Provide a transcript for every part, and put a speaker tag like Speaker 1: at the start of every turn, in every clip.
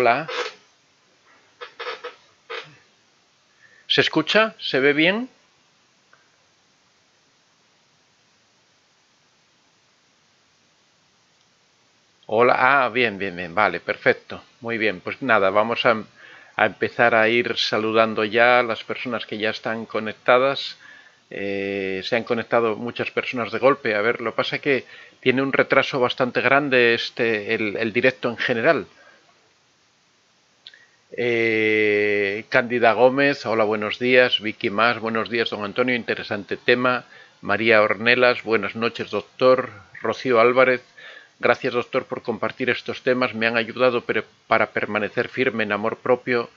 Speaker 1: Hola. ¿Se escucha? ¿Se ve bien? Hola. Bien, bien, bien. Vale, perfecto. Muy bien. Pues nada, vamos a empezar a ir saludando ya a las personas que ya están conectadas. Se han conectado muchas personas de golpe. A ver, lo que pasa es que tiene un retraso bastante grande el directo en general. Cándida Gómez, hola, buenos días. Vicky Más, buenos días, don Antonio, interesante tema. María Ornelas, buenas noches, doctor. Rocío Álvarez, gracias, doctor, por compartir estos temas. Me han ayudado para permanecer firme en amor propio.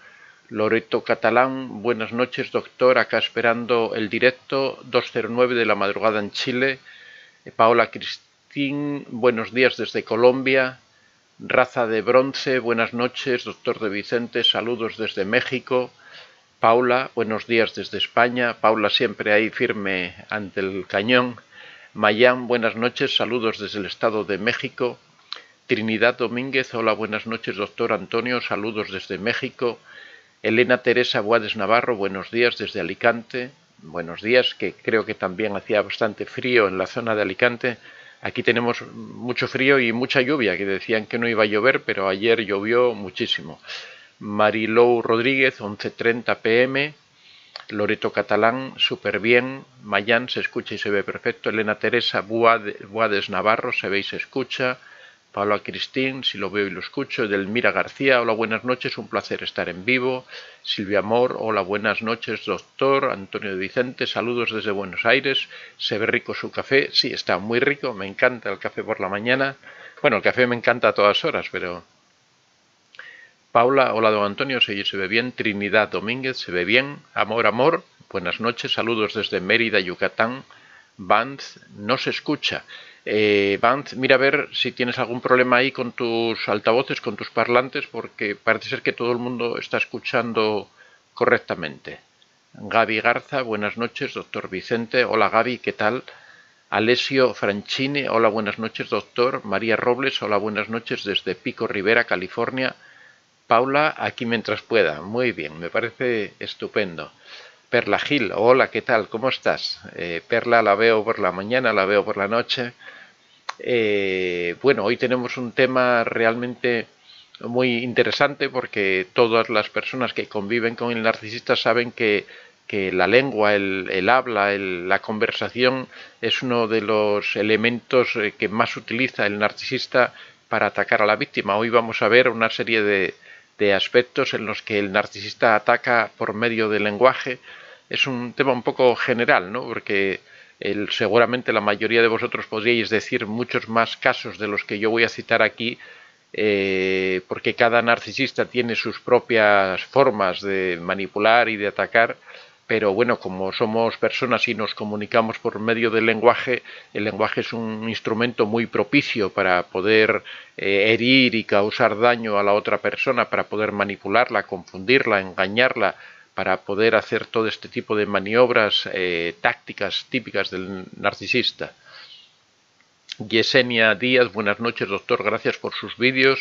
Speaker 1: Loreto Catalán, buenas noches, doctor. Acá esperando el directo, 2:09 de la madrugada en Chile. Paola Cristín, buenos días desde Colombia. Raza de Bronce, buenas noches. Doctor de Vicente, saludos desde México. Paula, buenos días desde España. Paula siempre ahí firme ante el cañón. Mayán, buenas noches, saludos desde el Estado de México. Trinidad Domínguez, hola, buenas noches, doctor Antonio, saludos desde México. Elena Teresa Boades Navarro, buenos días desde Alicante. Buenos días, que creo que también hacía bastante frío en la zona de Alicante. Aquí tenemos mucho frío y mucha lluvia, que decían que no iba a llover, pero ayer llovió muchísimo. Marilou Rodríguez, 11:30 pm. Loreto Catalán, súper bien. Mayán, se escucha y se ve perfecto. Elena Teresa Boades Navarro, se ve y se escucha. Paula Cristín, si lo veo y lo escucho. Edelmira García, hola, buenas noches, un placer estar en vivo. Silvia Amor, hola, buenas noches, doctor. Antonio de Vicente, saludos desde Buenos Aires. Se ve rico su café, sí, está muy rico, me encanta el café por la mañana. Bueno, el café me encanta a todas horas, pero... Paula, hola, don Antonio, se ve bien. Trinidad Domínguez, se ve bien. Amor, amor, buenas noches, saludos desde Mérida, Yucatán. Vance, no se escucha. Vance, mira a ver si tienes algún problema ahí con tus altavoces, con tus parlantes, porque parece ser que todo el mundo está escuchando correctamente. Gaby Garza, buenas noches, doctor Vicente. Hola Gaby, ¿qué tal? Alessio Franchini, hola, buenas noches, doctor. María Robles, hola, buenas noches desde Pico Rivera, California. Paula, aquí mientras pueda. Muy bien, me parece estupendo. Perla Gil, hola, ¿qué tal? ¿Cómo estás? Perla la veo por la mañana, la veo por la noche. Bueno, hoy tenemos un tema realmente muy interesante porque todas las personas que conviven con el narcisista saben que la lengua, el habla, la conversación es uno de los elementos que más utiliza el narcisista para atacar a la víctima. Hoy vamos a ver una serie de aspectos en los que el narcisista ataca por medio del lenguaje. Es un tema un poco general, ¿no? Porque seguramente la mayoría de vosotros podríais decir muchos más casos de los que yo voy a citar aquí, porque cada narcisista tiene sus propias formas de manipular y de atacar, pero bueno, como somos personas y nos comunicamos por medio del lenguaje, el lenguaje es un instrumento muy propicio para poder herir y causar daño a la otra persona, para poder manipularla, confundirla, engañarla, para poder hacer todo este tipo de maniobras tácticas típicas del narcisista. Yesenia Díaz, buenas noches, doctor, gracias por sus vídeos,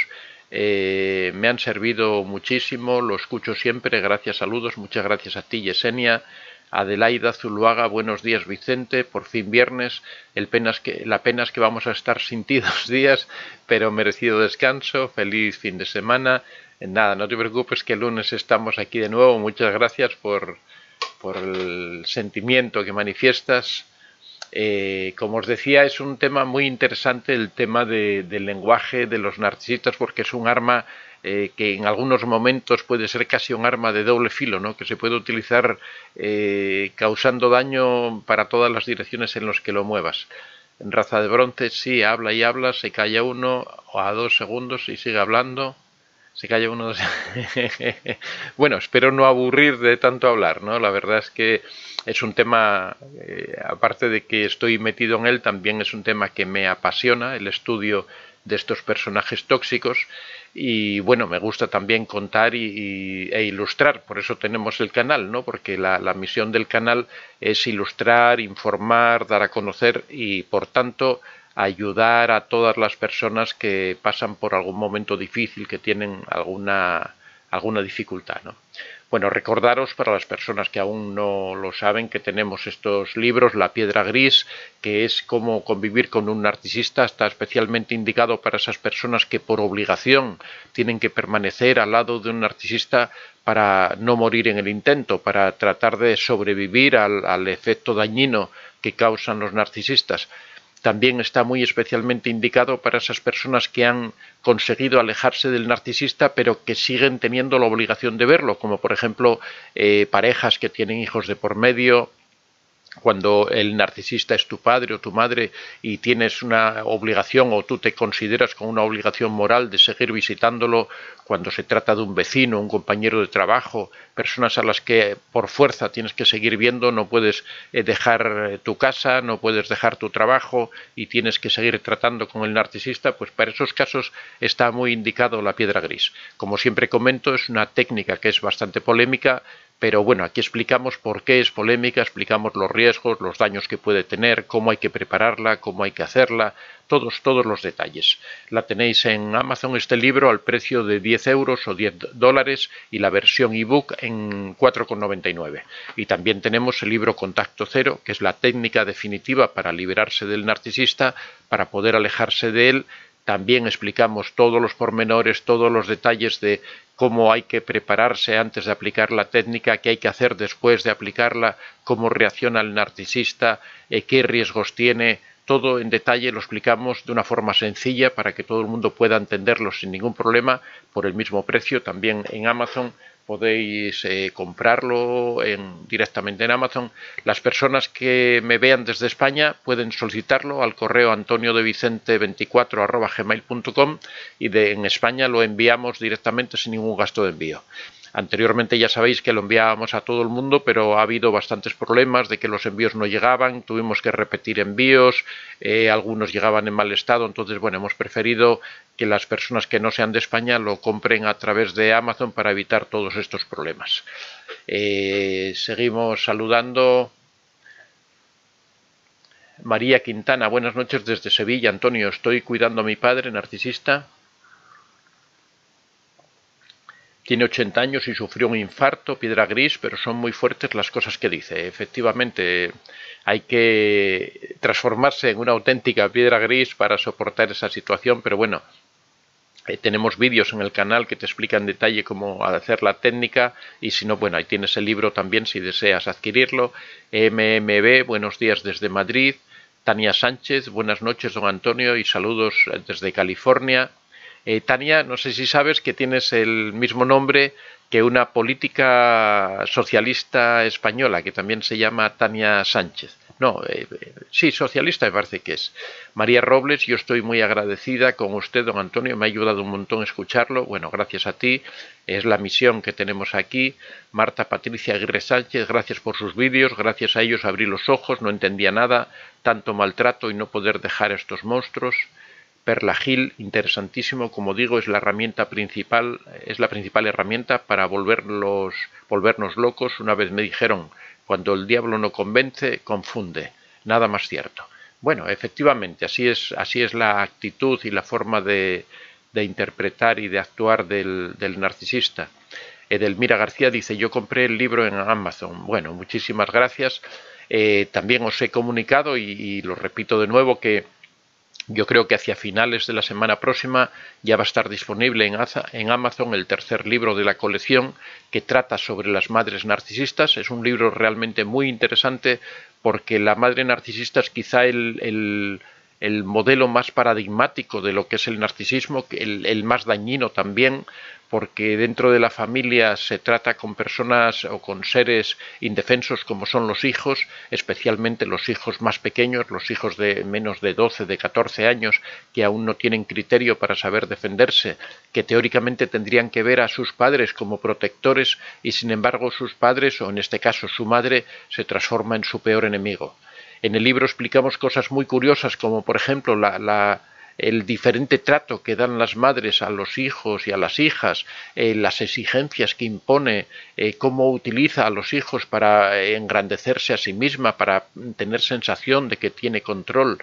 Speaker 1: me han servido muchísimo, lo escucho siempre, gracias, saludos, muchas gracias a ti, Yesenia. Adelaida Zuluaga, buenos días, Vicente, por fin viernes, la pena es que vamos a estar sin ti 2 días, pero merecido descanso, feliz fin de semana. Nada, no te preocupes que el lunes estamos aquí de nuevo, muchas gracias por el sentimiento que manifiestas. Como os decía, es un tema muy interesante el tema del lenguaje de los narcisistas, porque es un arma que en algunos momentos puede ser casi un arma de doble filo, ¿no? Que se puede utilizar causando daño para todas las direcciones en las que lo muevas. En Raza de Bronce sí, habla y habla, se calla uno a 2 segundos y sigue hablando. Se calla uno. Bueno, espero no aburrir de tanto hablar, ¿no? La verdad es que es un tema, aparte de que estoy metido en él, también es un tema que me apasiona, el estudio de estos personajes tóxicos. Y bueno, me gusta también contar e ilustrar, por eso tenemos el canal, ¿no? Porque la misión del canal es ilustrar, informar, dar a conocer y, por tanto, ayudar a todas las personas que pasan por algún momento difícil, que tienen alguna dificultad, ¿no? Bueno, recordaros para las personas que aún no lo saben que tenemos estos libros, La piedra gris, que es cómo convivir con un narcisista, está especialmente indicado para esas personas que por obligación tienen que permanecer al lado de un narcisista para no morir en el intento, para tratar de sobrevivir al efecto dañino que causan los narcisistas. También está muy especialmente indicado para esas personas que han conseguido alejarse del narcisista pero que siguen teniendo la obligación de verlo, como por ejemplo parejas que tienen hijos de por medio, cuando el narcisista es tu padre o tu madre y tienes una obligación o tú te consideras con una obligación moral de seguir visitándolo, cuando se trata de un vecino, un compañero de trabajo, personas a las que por fuerza tienes que seguir viendo, no puedes dejar tu casa, no puedes dejar tu trabajo y tienes que seguir tratando con el narcisista, pues para esos casos está muy indicado la piedra gris. Como siempre comento, es una técnica que es bastante polémica, pero bueno, aquí explicamos por qué es polémica, explicamos los riesgos, los daños que puede tener, cómo hay que prepararla, cómo hay que hacerla, todos los detalles. La tenéis en Amazon este libro al precio de 10 euros o $10 y la versión ebook en 4,99. Y también tenemos el libro Contacto Cero, que es la técnica definitiva para liberarse del narcisista, para poder alejarse de él. También explicamos todos los pormenores, todos los detalles de cómo hay que prepararse antes de aplicar la técnica, qué hay que hacer después de aplicarla, cómo reacciona el narcisista, qué riesgos tiene. Todo en detalle lo explicamos de una forma sencilla para que todo el mundo pueda entenderlo sin ningún problema por el mismo precio. También en Amazon podéis comprarlo directamente en Amazon. Las personas que me vean desde España pueden solicitarlo al correo antoniodevicente24@gmail.com y en España lo enviamos directamente sin ningún gasto de envío. Anteriormente ya sabéis que lo enviábamos a todo el mundo, pero ha habido bastantes problemas de que los envíos no llegaban, tuvimos que repetir envíos, algunos llegaban en mal estado, entonces bueno, hemos preferido que las personas que no sean de España lo compren a través de Amazon para evitar todos estos problemas. Seguimos saludando. María Quintana, buenas noches desde Sevilla. Antonio, estoy cuidando a mi padre narcisista. Tiene 80 años y sufrió un infarto, piedra gris, pero son muy fuertes las cosas que dice. Efectivamente, hay que transformarse en una auténtica piedra gris para soportar esa situación, pero bueno, tenemos vídeos en el canal que te explican en detalle cómo hacer la técnica y si no, bueno, ahí tienes el libro también si deseas adquirirlo. MMB, buenos días desde Madrid. Tania Sánchez, buenas noches, don Antonio, y saludos desde California. Tania, no sé si sabes que tienes el mismo nombre que una política socialista española que también se llama Tania Sánchez. No, sí, socialista me parece que es. María Robles, yo estoy muy agradecida con usted, don Antonio, me ha ayudado un montón a escucharlo. Bueno, gracias a ti, es la misión que tenemos aquí. Marta Patricia Aguirre Sánchez, gracias por sus vídeos, gracias a ellos abrí los ojos, no entendía nada, tanto maltrato y no poder dejar a estos monstruos. Perla Gil, interesantísimo, como digo, es la herramienta principal, es la principal herramienta para volvernos locos. Una vez me dijeron, cuando el diablo no convence, confunde. Nada más cierto. Bueno, efectivamente, así es la actitud y la forma de interpretar y de actuar del narcisista. Edelmira García dice, yo compré el libro en Amazon. Bueno, muchísimas gracias. También os he comunicado y lo repito de nuevo que yo creo que hacia finales de la semana próxima ya va a estar disponible en Amazon el tercer libro de la colección que trata sobre las madres narcisistas. Es un libro realmente muy interesante porque la madre narcisista es quizá el modelo más paradigmático de lo que es el narcisismo, el más dañino también, porque dentro de la familia se trata con personas o con seres indefensos como son los hijos, especialmente los hijos más pequeños, los hijos de menos de 12, de 14 años, que aún no tienen criterio para saber defenderse, que teóricamente tendrían que ver a sus padres como protectores y sin embargo sus padres, o en este caso su madre, se transforma en su peor enemigo. En el libro explicamos cosas muy curiosas como por ejemplo el diferente trato que dan las madres a los hijos y a las hijas, las exigencias que impone, cómo utiliza a los hijos para engrandecerse a sí misma, para tener sensación de que tiene control,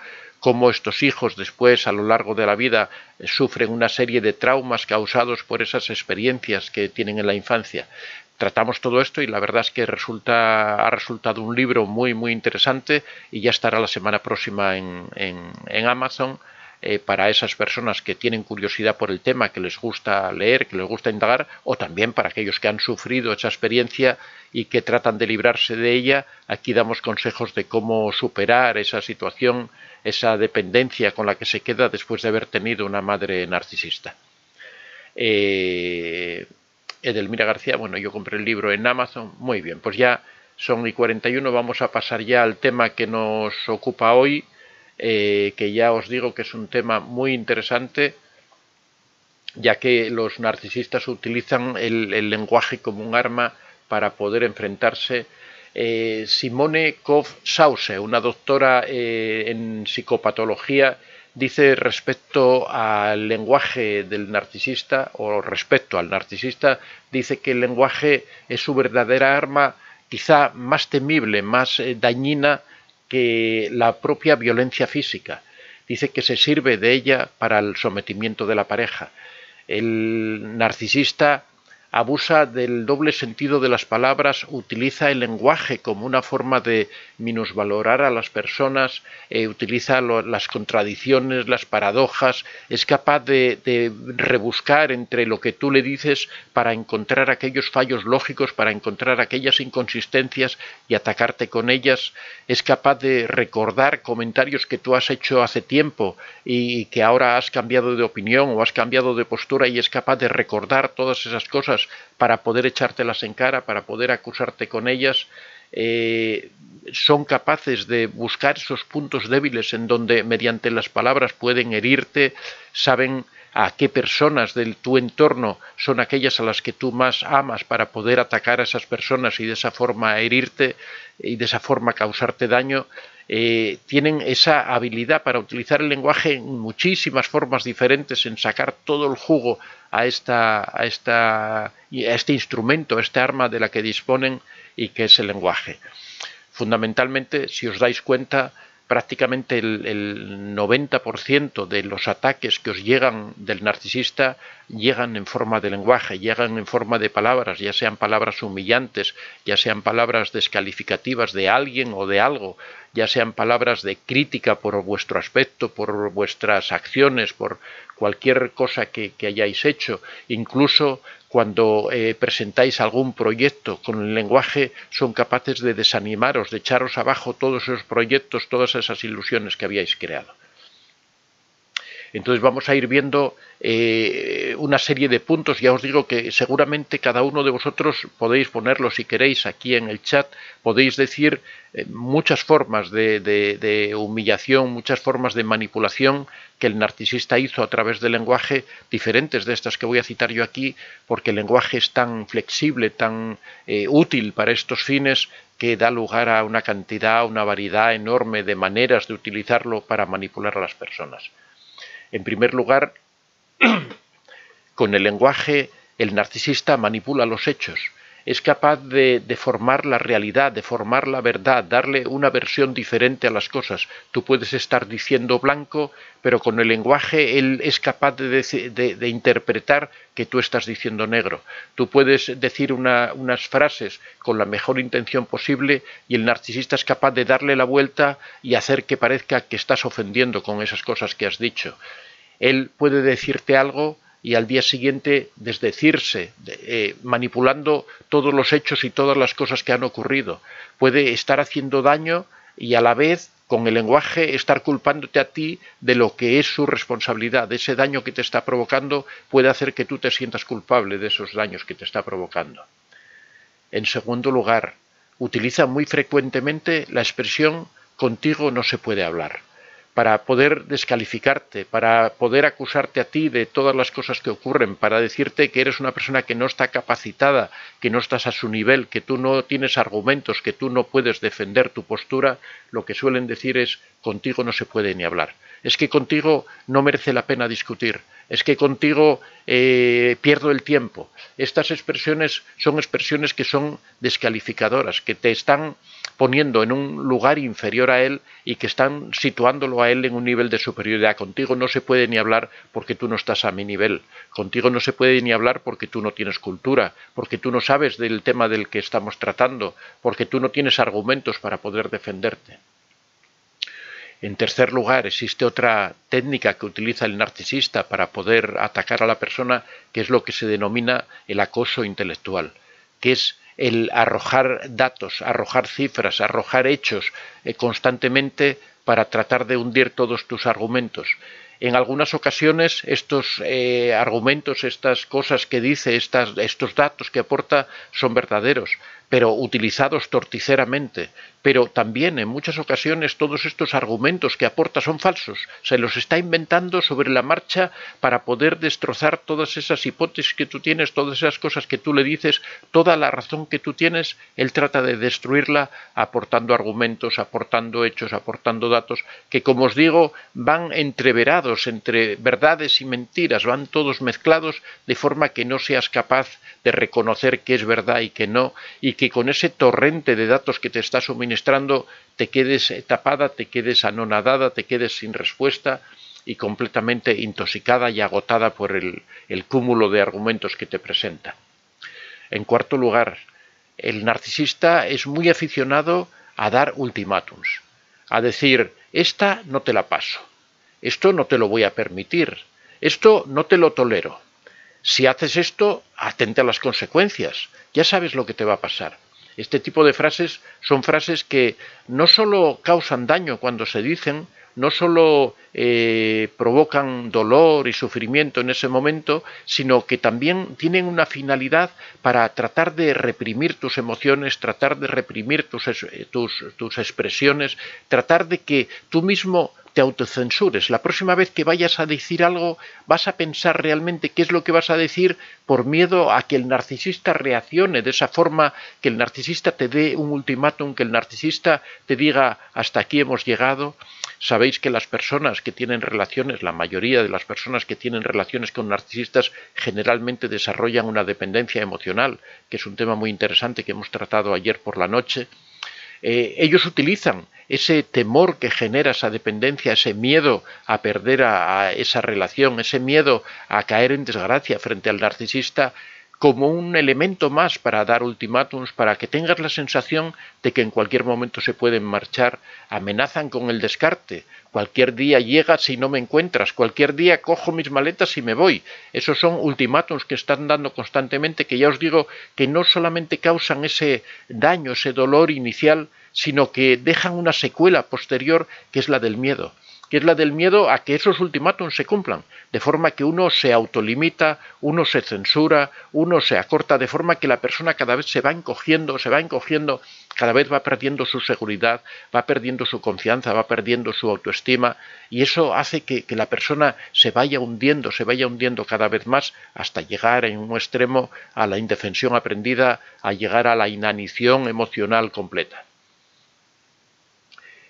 Speaker 1: cómo estos hijos después, a lo largo de la vida, sufren una serie de traumas causados por esas experiencias que tienen en la infancia. Tratamos todo esto y la verdad es que ha resultado un libro muy, muy interesante y ya estará la semana próxima en Amazon. Para esas personas que tienen curiosidad por el tema, que les gusta leer, que les gusta indagar, o también para aquellos que han sufrido esa experiencia y que tratan de librarse de ella. Aquí damos consejos de cómo superar esa situación, esa dependencia con la que se queda después de haber tenido una madre narcisista. Edelmira García, bueno, yo compré el libro en Amazon. Muy bien, pues ya son y 41, vamos a pasar ya al tema que nos ocupa hoy. Que ya os digo que es un tema muy interesante, ya que los narcisistas utilizan el lenguaje como un arma para poder enfrentarse. Simone Koff-Sause, una doctora en psicopatología, dice respecto al lenguaje del narcisista, o respecto al narcisista, dice que el lenguaje es su verdadera arma, quizá más temible, más dañina que la propia violencia física. Dice que se sirve de ella para el sometimiento de la pareja. El narcisista abusa del doble sentido de las palabras, utiliza el lenguaje como una forma de minusvalorar a las personas, utiliza las contradicciones, las paradojas, es capaz de rebuscar entre lo que tú le dices para encontrar aquellos fallos lógicos, para encontrar aquellas inconsistencias y atacarte con ellas, es capaz de recordar comentarios que tú has hecho hace tiempo y que ahora has cambiado de opinión o has cambiado de postura, y es capaz de recordar todas esas cosas para poder echártelas en cara, para poder acusarte con ellas. Son capaces de buscar esos puntos débiles en donde mediante las palabras pueden herirte, saben a qué personas de tu entorno son aquellas a las que tú más amas para poder atacar a esas personas y de esa forma herirte y de esa forma causarte daño. Tienen esa habilidad para utilizar el lenguaje en muchísimas formas diferentes, en sacar todo el jugo a este instrumento, a este arma de la que disponen y que es el lenguaje. Fundamentalmente, si os dais cuenta, prácticamente el 90% de los ataques que os llegan del narcisista llegan en forma de lenguaje, llegan en forma de palabras, ya sean palabras humillantes, ya sean palabras descalificativas de alguien o de algo, ya sean palabras de crítica por vuestro aspecto, por vuestras acciones, por cualquier cosa que hayáis hecho, incluso cuando presentáis algún proyecto con el lenguaje, son capaces de desanimaros, de echaros abajo todos esos proyectos, todas esas ilusiones que habíais creado. Entonces vamos a ir viendo una serie de puntos. Ya os digo que seguramente cada uno de vosotros podéis ponerlo si queréis aquí en el chat, podéis decir muchas formas de humillación, muchas formas de manipulación que el narcisista hizo a través del lenguaje, diferentes de estas que voy a citar yo aquí, porque el lenguaje es tan flexible, tan útil para estos fines, que da lugar a una cantidad, una variedad enorme de maneras de utilizarlo para manipular a las personas. En primer lugar, con el lenguaje, el narcisista manipula los hechos. Es capaz de deformar la realidad, de formar la verdad, darle una versión diferente a las cosas. Tú puedes estar diciendo blanco, pero con el lenguaje él es capaz de interpretar que tú estás diciendo negro. Tú puedes decir unas frases con la mejor intención posible y el narcisista es capaz de darle la vuelta y hacer que parezca que estás ofendiendo con esas cosas que has dicho. Él puede decirte algo y al día siguiente desdecirse, manipulando todos los hechos y todas las cosas que han ocurrido. Puede estar haciendo daño y a la vez, con el lenguaje, estar culpándote a ti de lo que es su responsabilidad. De ese daño que te está provocando puede hacer que tú te sientas culpable de esos daños que te está provocando. En segundo lugar, utiliza muy frecuentemente la expresión «contigo no se puede hablar», para poder descalificarte, para poder acusarte a ti de todas las cosas que ocurren, para decirte que eres una persona que no está capacitada, que no estás a su nivel, que tú no tienes argumentos, que tú no puedes defender tu postura. Lo que suelen decir es: contigo no se puede ni hablar. Es que contigo no merece la pena discutir, es que contigo pierdo el tiempo. Estas expresiones son expresiones que son descalificadoras, que te están poniendo en un lugar inferior a él y que están situándolo a él en un nivel de superioridad. Contigo no se puede ni hablar porque tú no estás a mi nivel. Contigo no se puede ni hablar porque tú no tienes cultura, porque tú no sabes del tema del que estamos tratando, porque tú no tienes argumentos para poder defenderte. En tercer lugar, existe otra técnica que utiliza el narcisista para poder atacar a la persona, que es lo que se denomina el acoso intelectual, que es el arrojar datos, arrojar cifras, arrojar hechos constantemente para tratar de hundir todos tus argumentos. En algunas ocasiones estos argumentos, estas cosas que dice, estos datos que aporta son verdaderos, pero utilizados torticeramente. Pero también en muchas ocasiones todos estos argumentos que aporta son falsos. Se los está inventando sobre la marcha para poder destrozar todas esas hipótesis que tú tienes, todas esas cosas que tú le dices, toda la razón que tú tienes. Él trata de destruirla aportando argumentos, aportando hechos, aportando datos, que como os digo van entreverados entre verdades y mentiras, van todos mezclados de forma que no seas capaz de reconocer qué es verdad y qué no, y que con ese torrente de datos que te está suministrando te quedes tapada, te quedes anonadada, te quedes sin respuesta y completamente intoxicada y agotada por el cúmulo de argumentos que te presenta. En cuarto lugar, el narcisista es muy aficionado a dar ultimátums, a decir, esta no te la paso, esto no te lo voy a permitir, esto no te lo tolero. Si haces esto, atente a las consecuencias, ya sabes lo que te va a pasar. Este tipo de frases son frases que no solo causan daño cuando se dicen, no solo provocan dolor y sufrimiento en ese momento, sino que también tienen una finalidad para tratar de reprimir tus emociones, tratar de reprimir tus expresiones, tratar de que tú mismo te autocensures. La próxima vez que vayas a decir algo, vas a pensar realmente qué es lo que vas a decir por miedo a que el narcisista reaccione de esa forma, que el narcisista te dé un ultimátum, que el narcisista te diga hasta aquí hemos llegado. Sabéis que las personas que tienen relaciones, la mayoría de las personas que tienen relaciones con narcisistas generalmente desarrollan una dependencia emocional, que es un tema muy interesante que hemos tratado ayer por la noche. Ellos utilizan ese temor que genera esa dependencia, ese miedo a perder a esa relación, ese miedo a caer en desgracia frente al narcisista, como un elemento más para dar ultimátums, para que tengas la sensación de que en cualquier momento se pueden marchar. Amenazan con el descarte. Cualquier día llegas si no me encuentras, cualquier día cojo mis maletas y me voy. Esos son ultimátums que están dando constantemente, que ya os digo que no solamente causan ese daño, ese dolor inicial, sino que dejan una secuela posterior que es la del miedo. Que es la del miedo a que esos ultimátums se cumplan, de forma que uno se autolimita, uno se censura, uno se acorta, de forma que la persona cada vez se va encogiendo, cada vez va perdiendo su seguridad, va perdiendo su confianza, va perdiendo su autoestima, y eso hace que la persona se vaya hundiendo cada vez más hasta llegar en un extremo a la indefensión aprendida, a llegar a la inanición emocional completa.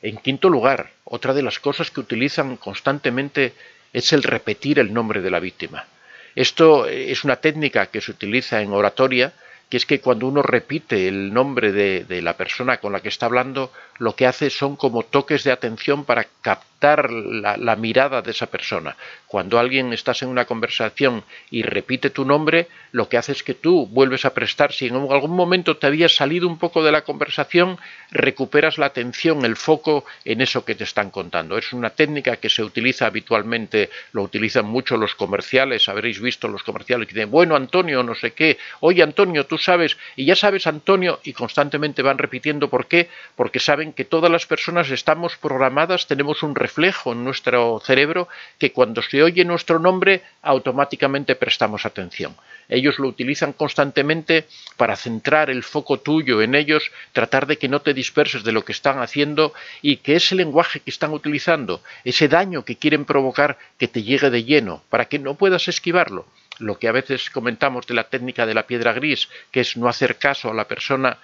Speaker 1: En quinto lugar, otra de las cosas que utilizan constantemente es el repetir el nombre de la víctima. Esto es una técnica que se utiliza en oratoria, que es que cuando uno repite el nombre de la persona con la que está hablando, lo que hace son como toques de atención para captar la mirada de esa persona. Cuando estás en una conversación y repite tu nombre, lo que hace es que tú vuelves a prestar, si en algún momento te habías salido un poco de la conversación, recuperas la atención, el foco en eso que te están contando. Es una técnica que se utiliza habitualmente, lo utilizan mucho los comerciales, habréis visto los comerciales que dicen, bueno Antonio, no sé qué, oye Antonio, tú sabes, y ya sabes Antonio, y constantemente van repitiendo. ¿Por qué? Porque saben que todas las personas estamos programadas, tenemos un reflejo en nuestro cerebro que cuando se oye nuestro nombre automáticamente prestamos atención. Ellos lo utilizan constantemente para centrar el foco tuyo en ellos, tratar de que no te disperses de lo que están haciendo y que ese lenguaje que están utilizando, ese daño que quieren provocar, que te llegue de lleno, para que no puedas esquivarlo. Lo que a veces comentamos de la técnica de la piedra gris, que es no hacer caso a la persona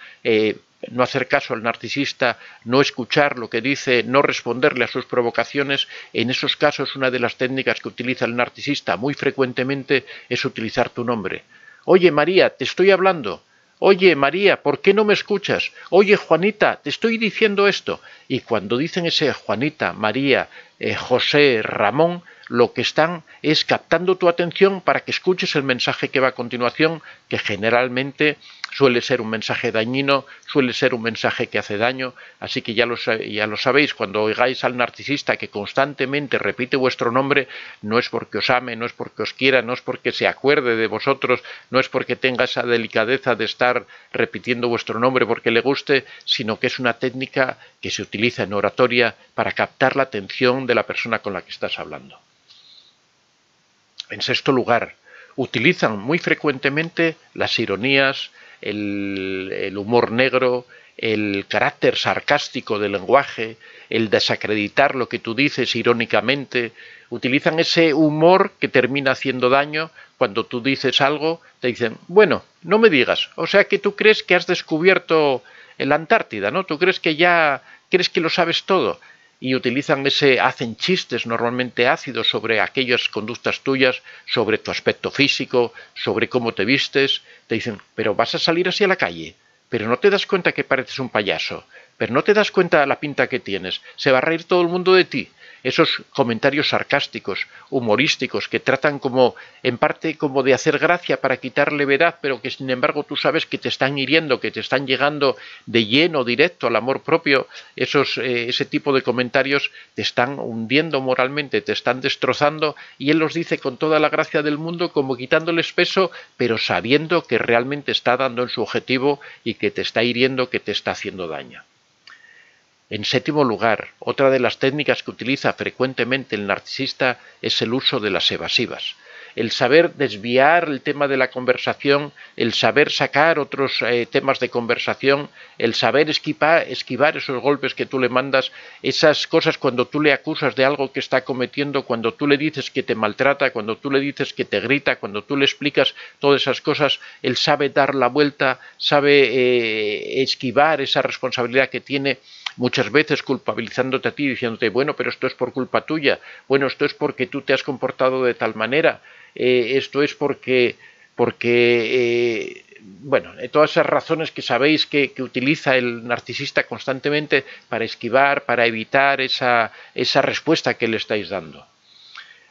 Speaker 1: no hacer caso al narcisista, no escuchar lo que dice, no responderle a sus provocaciones. En esos casos, una de las técnicas que utiliza el narcisista muy frecuentemente es utilizar tu nombre. Oye, María, te estoy hablando. Oye, María, ¿por qué no me escuchas? Oye, Juanita, te estoy diciendo esto. Y cuando dicen ese Juanita, María, José, Ramón, lo que están es captando tu atención para que escuches el mensaje que va a continuación, que generalmente suele ser un mensaje dañino, suele ser un mensaje que hace daño. Así que ya lo sabéis, cuando oigáis al narcisista que constantemente repite vuestro nombre, no es porque os ame, no es porque os quiera, no es porque se acuerde de vosotros, no es porque tenga esa delicadeza de estar repitiendo vuestro nombre porque le guste, sino que es una técnica que se utiliza en oratoria para captar la atención de la persona con la que estás hablando. En sexto lugar, utilizan muy frecuentemente las ironías, el humor negro, el carácter sarcástico del lenguaje, el desacreditar lo que tú dices irónicamente. Utilizan ese humor que termina haciendo daño. Cuando tú dices algo, te dicen, bueno, no me digas, o sea que tú crees que has descubierto la Antártida, ¿no? Tú crees que lo sabes todo. Y hacen chistes normalmente ácidos sobre aquellas conductas tuyas, sobre tu aspecto físico, sobre cómo te vistes. Te dicen, pero vas a salir así a la calle, pero no te das cuenta que pareces un payaso, pero no te das cuenta de la pinta que tienes, se va a reír todo el mundo de ti. Esos comentarios sarcásticos, humorísticos, que tratan en parte como de hacer gracia para quitar levedad, pero que sin embargo tú sabes que te están hiriendo, que te están llegando de lleno, directo al amor propio. Ese tipo de comentarios te están hundiendo moralmente, te están destrozando, y él los dice con toda la gracia del mundo, como quitándoles peso, pero sabiendo que realmente está dando en su objetivo y que te está hiriendo, que te está haciendo daño. En séptimo lugar, otra de las técnicas que utiliza frecuentemente el narcisista es el uso de las evasivas. El saber desviar el tema de la conversación, el saber sacar otros temas de conversación, el saber esquivar esos golpes que tú le mandas, esas cosas cuando tú le acusas de algo que está cometiendo, cuando tú le dices que te maltrata, cuando tú le dices que te grita, cuando tú le explicas todas esas cosas, él sabe dar la vuelta, sabe esquivar esa responsabilidad que tiene, muchas veces culpabilizándote a ti, diciéndote, bueno, pero esto es por culpa tuya, bueno, esto es porque tú te has comportado de tal manera, esto es porque bueno, todas esas razones que sabéis que utiliza el narcisista constantemente para esquivar, para evitar esa respuesta que le estáis dando.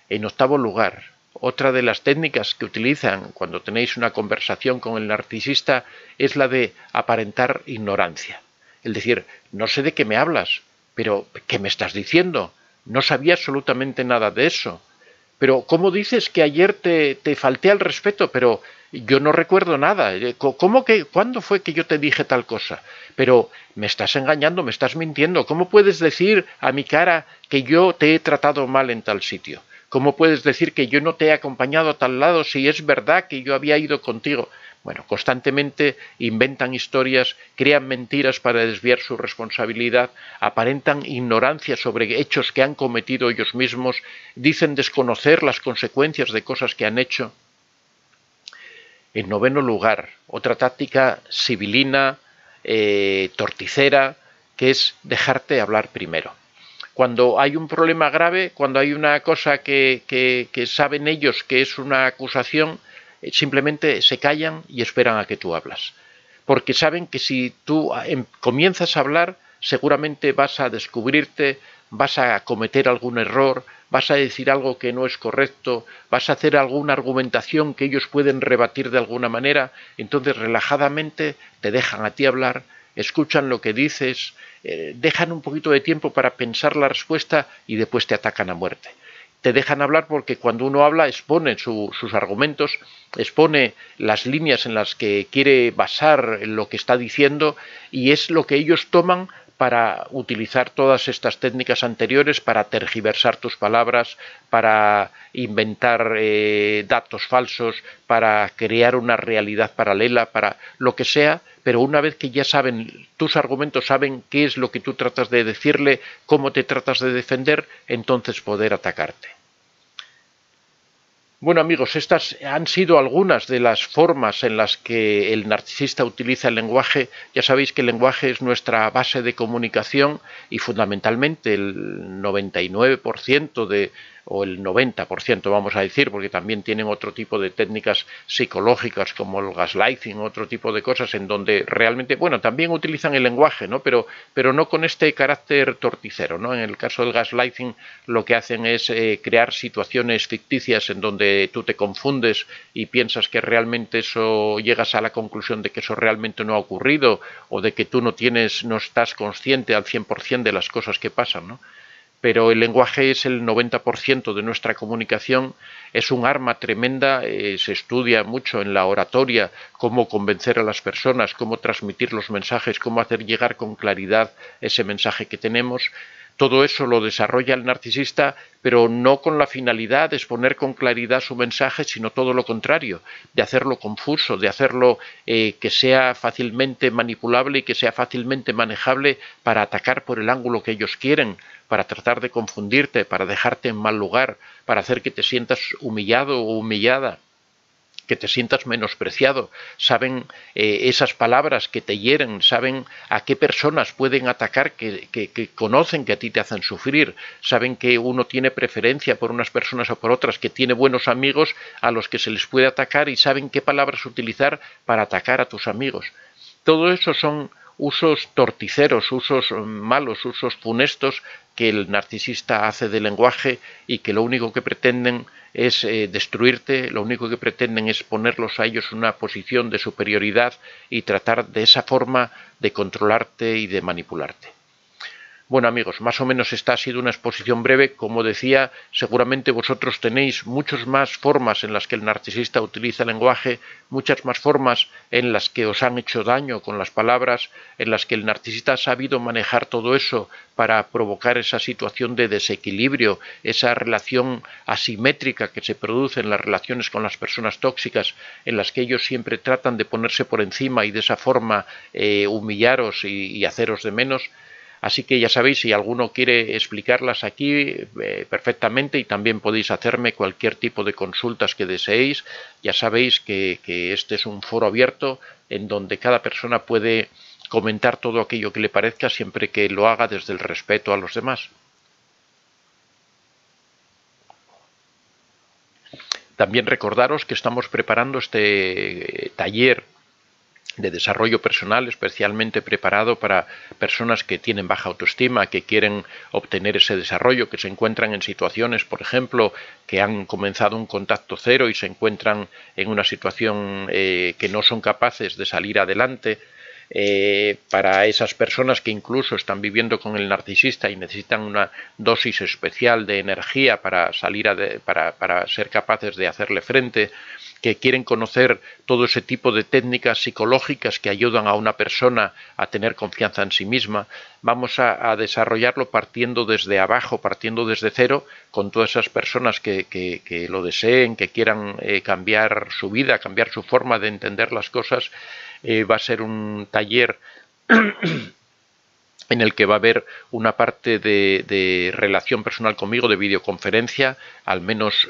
Speaker 1: En octavo lugar, otra de las técnicas que utilizan cuando tenéis una conversación con el narcisista es la de aparentar ignorancia. Es decir, no sé de qué me hablas, pero ¿qué me estás diciendo? No sabía absolutamente nada de eso. Pero ¿cómo dices que ayer te falté al respeto? Pero yo no recuerdo nada. ¿Cuándo fue que yo te dije tal cosa? Pero me estás engañando, me estás mintiendo. ¿Cómo puedes decir a mi cara que yo te he tratado mal en tal sitio? ¿Cómo puedes decir que yo no te he acompañado a tal lado si es verdad que yo había ido contigo? Bueno, constantemente inventan historias, crean mentiras para desviar su responsabilidad, aparentan ignorancia sobre hechos que han cometido ellos mismos, dicen desconocer las consecuencias de cosas que han hecho. En noveno lugar, otra táctica sibilina, torticera, que es dejarte hablar primero. Cuando hay un problema grave, cuando hay una cosa que saben ellos que es una acusación, simplemente se callan y esperan a que tú hablas. Porque saben que si tú comienzas a hablar, seguramente vas a descubrirte, vas a cometer algún error, vas a decir algo que no es correcto, vas a hacer alguna argumentación que ellos pueden rebatir de alguna manera, entonces relajadamente te dejan a ti hablar, escuchan lo que dices, dejan un poquito de tiempo para pensar la respuesta y después te atacan a muerte. Te dejan hablar porque cuando uno habla expone sus argumentos, expone las líneas en las que quiere basar lo que está diciendo, y es lo que ellos toman para utilizar todas estas técnicas anteriores para tergiversar tus palabras, para inventar datos falsos, para crear una realidad paralela, para lo que sea, pero una vez que ya saben tus argumentos, saben qué es lo que tú tratas de decirle, cómo te tratas de defender, entonces poder atacarte. Bueno amigos, estas han sido algunas de las formas en las que el narcisista utiliza el lenguaje. Ya sabéis que el lenguaje es nuestra base de comunicación y fundamentalmente el 99% o el 90% vamos a decir, porque también tienen otro tipo de técnicas psicológicas como el gaslighting, otro tipo de cosas en donde realmente, bueno, también utilizan el lenguaje, ¿no? Pero no con este carácter torticero, ¿no? En el caso del gaslighting lo que hacen es crear situaciones ficticias en donde tú te confundes y piensas que realmente eso, llegas a la conclusión de que eso realmente no ha ocurrido o de que tú no estás consciente al 100% de las cosas que pasan, ¿no? Pero el lenguaje es el 90% de nuestra comunicación, es un arma tremenda, se estudia mucho en la oratoria cómo convencer a las personas, cómo transmitir los mensajes, cómo hacer llegar con claridad ese mensaje que tenemos. Todo eso lo desarrolla el narcisista, pero no con la finalidad de exponer con claridad su mensaje, sino todo lo contrario, de hacerlo confuso, de hacerlo que sea fácilmente manipulable y que sea fácilmente manejable para atacar por el ángulo que ellos quieren, para tratar de confundirte, para dejarte en mal lugar, para hacer que te sientas humillado o humillada, que te sientas menospreciado. Saben esas palabras que te hieren, saben a qué personas pueden atacar que conocen que a ti te hacen sufrir, saben que uno tiene preferencia por unas personas o por otras, que tiene buenos amigos a los que se les puede atacar y saben qué palabras utilizar para atacar a tus amigos. Todo eso son usos torticeros, usos malos, usos funestos que el narcisista hace del lenguaje y que lo único que pretenden es destruirte, lo único que pretenden es ponerlos a ellos en una posición de superioridad y tratar de esa forma de controlarte y de manipularte. Bueno amigos, más o menos esta ha sido una exposición breve. Como decía, seguramente vosotros tenéis muchas más formas en las que el narcisista utiliza el lenguaje, muchas más formas en las que os han hecho daño con las palabras, en las que el narcisista ha sabido manejar todo eso para provocar esa situación de desequilibrio, esa relación asimétrica que se produce en las relaciones con las personas tóxicas, en las que ellos siempre tratan de ponerse por encima y de esa forma humillaros y haceros de menos. Así que ya sabéis, si alguno quiere explicarlas aquí perfectamente, y también podéis hacerme cualquier tipo de consultas que deseéis. Ya sabéis que este es un foro abierto en donde cada persona puede comentar todo aquello que le parezca, siempre que lo haga desde el respeto a los demás. También recordaros que estamos preparando este taller de desarrollo personal especialmente preparado para personas que tienen baja autoestima, que quieren obtener ese desarrollo, que se encuentran en situaciones, por ejemplo, que han comenzado un contacto cero y se encuentran en una situación que no son capaces de salir adelante. Para esas personas que incluso están viviendo con el narcisista y necesitan una dosis especial de energía para para ser capaces de hacerle frente, que quieren conocer todo ese tipo de técnicas psicológicas que ayudan a una persona a tener confianza en sí misma. Vamos a desarrollarlo partiendo desde abajo, partiendo desde cero, con todas esas personas que lo deseen, que quieran cambiar su vida, cambiar su forma de entender las cosas. Va a ser un taller en el que va a haber una parte de relación personal conmigo, de videoconferencia, al menos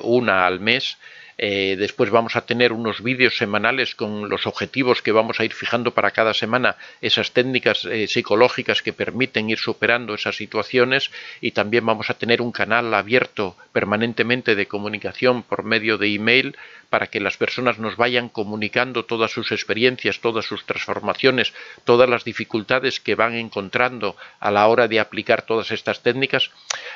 Speaker 1: una al mes. Después vamos a tener unos vídeos semanales con los objetivos que vamos a ir fijando para cada semana, esas técnicas psicológicas que permiten ir superando esas situaciones, y también vamos a tener un canal abierto permanentemente de comunicación por medio de email para que las personas nos vayan comunicando todas sus experiencias, todas sus transformaciones, todas las dificultades que van encontrando a la hora de aplicar todas estas técnicas.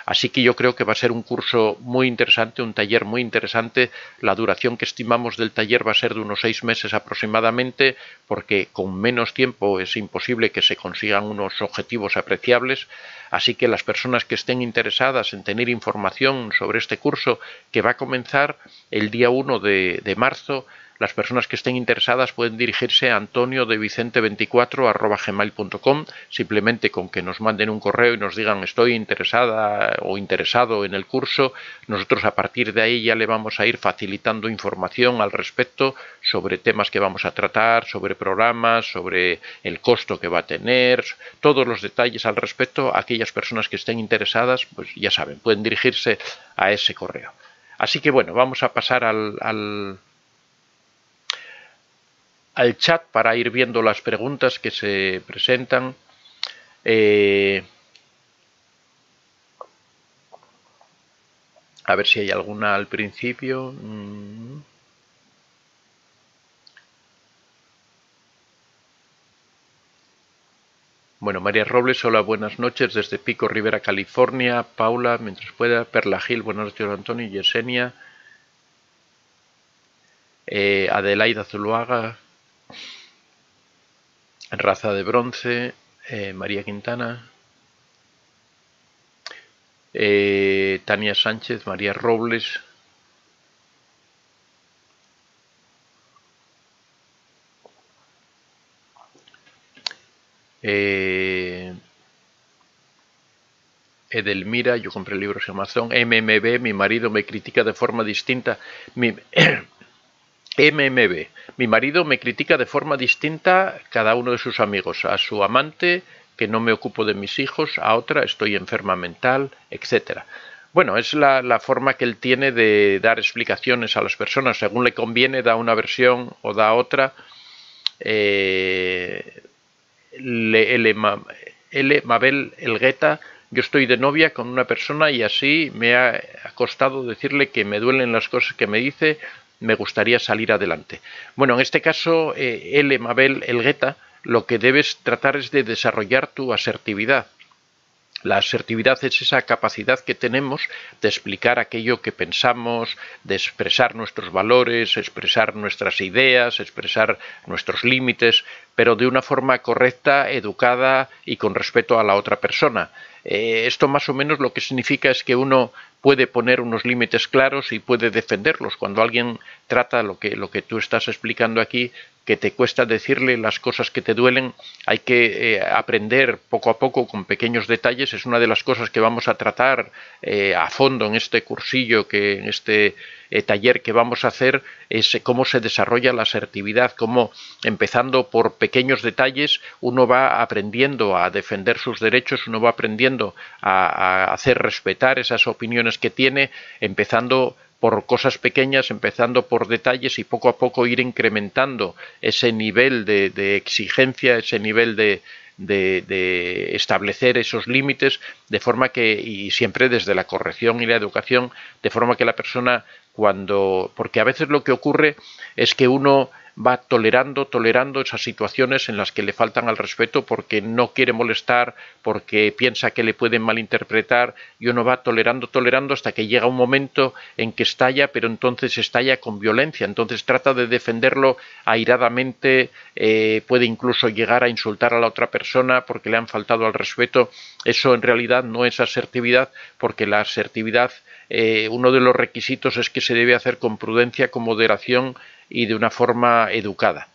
Speaker 1: Así que yo creo que va a ser un curso muy interesante, un taller muy interesante. La duración que estimamos del taller va a ser de unos 6 meses aproximadamente, porque con menos tiempo es imposible que se consigan unos objetivos apreciables. Así que las personas que estén interesadas en tener información sobre este curso, que va a comenzar el día 1 de marzo, las personas que estén interesadas pueden dirigirse a antoniodevicente24@gmail.com, simplemente con que nos manden un correo y nos digan estoy interesada o interesado en el curso. Nosotros a partir de ahí ya le vamos a ir facilitando información al respecto sobre temas que vamos a tratar, sobre programas, sobre el costo que va a tener, todos los detalles al respecto. Aquellas personas que estén interesadas, pues ya saben, pueden dirigirse a ese correo. Así que bueno, vamos a pasar al chat para ir viendo las preguntas que se presentan. A ver si hay alguna al principio. Bueno, María Robles, hola, buenas noches desde Pico Rivera, California. Paula, mientras pueda. Perla Gil, buenas noches, Antonio. Yesenia. Adelaida Zuluaga. Raza de Bronce. María Quintana. Tania Sánchez, María Robles. Edelmira, yo compré libros en Amazon. MMB, mi marido me critica de forma distinta. MMB, mi marido me critica de forma distinta cada uno de sus amigos. A su amante, que no me ocupo de mis hijos, a otra, estoy enferma mental, etcétera. Bueno, es la forma que él tiene de dar explicaciones a las personas. Según le conviene, da una versión o da otra. Mabel Elgueta, yo estoy de novia con una persona y así me ha costado decirle que me duelen las cosas que me dice, me gustaría salir adelante. Bueno, en este caso, Mabel Elgueta, lo que debes tratar es de desarrollar tu asertividad. La asertividad es esa capacidad que tenemos de explicar aquello que pensamos, de expresar nuestros valores, expresar nuestras ideas, expresar nuestros límites, pero de una forma correcta, educada y con respeto a la otra persona. Esto más o menos lo que significa es que uno puede poner unos límites claros y puede defenderlos. Cuando alguien trata lo que tú estás explicando aquí, que te cuesta decirle las cosas que te duelen, hay que aprender poco a poco con pequeños detalles. Es una de las cosas que vamos a tratar a fondo en este cursillo, en este taller que vamos a hacer, es cómo se desarrolla la asertividad, cómo empezando por pequeños detalles uno va aprendiendo a defender sus derechos, uno va aprendiendo a hacer respetar esas opiniones que tiene, empezando por cosas pequeñas, empezando por detalles y poco a poco ir incrementando ese nivel de exigencia, ese nivel de establecer esos límites, de forma que, y siempre desde la corrección y la educación, de forma que la persona porque a veces lo que ocurre es que uno va tolerando esas situaciones en las que le faltan al respeto porque no quiere molestar, porque piensa que le pueden malinterpretar, y uno va tolerando hasta que llega un momento en que estalla, pero entonces estalla con violencia, entonces trata de defenderlo airadamente, puede incluso llegar a insultar a la otra persona porque le han faltado al respeto. Eso en realidad no es asertividad, porque la asertividad, uno de los requisitos es que se debe hacer con prudencia, con moderación y de una forma educada.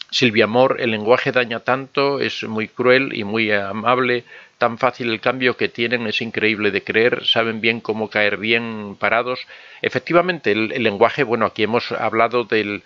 Speaker 1: Silvia Amor, el lenguaje daña tanto, es muy cruel y muy amable, tan fácil el cambio que tienen, es increíble de creer, saben bien cómo caer bien parados. Efectivamente, el lenguaje, bueno, aquí hemos hablado del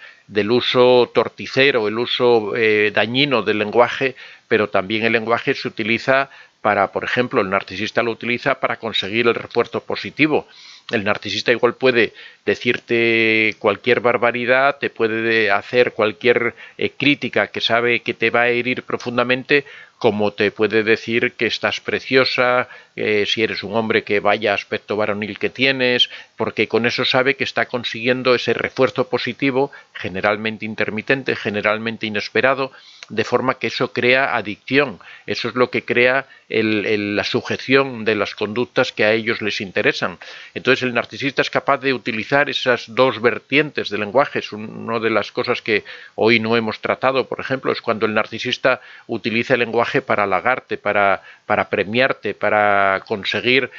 Speaker 1: uso torticero, el uso dañino del lenguaje, pero también el lenguaje se utiliza para, por ejemplo, el narcisista lo utiliza para conseguir el refuerzo positivo. El narcisista igual puede decirte cualquier barbaridad, te puede hacer cualquier crítica que sabe que te va a herir profundamente, como te puede decir que estás preciosa, si eres un hombre, que vaya aspecto varonil que tienes, porque con eso sabe que está consiguiendo ese refuerzo positivo, generalmente intermitente, generalmente inesperado, de forma que eso crea adicción. Eso es lo que crea la sujeción de las conductas que a ellos les interesan. Entonces el narcisista es capaz de utilizar esas dos vertientes del lenguaje. Es una de las cosas que hoy no hemos tratado, por ejemplo, es cuando el narcisista utiliza el lenguaje para halagarte, para premiarte, para conseguir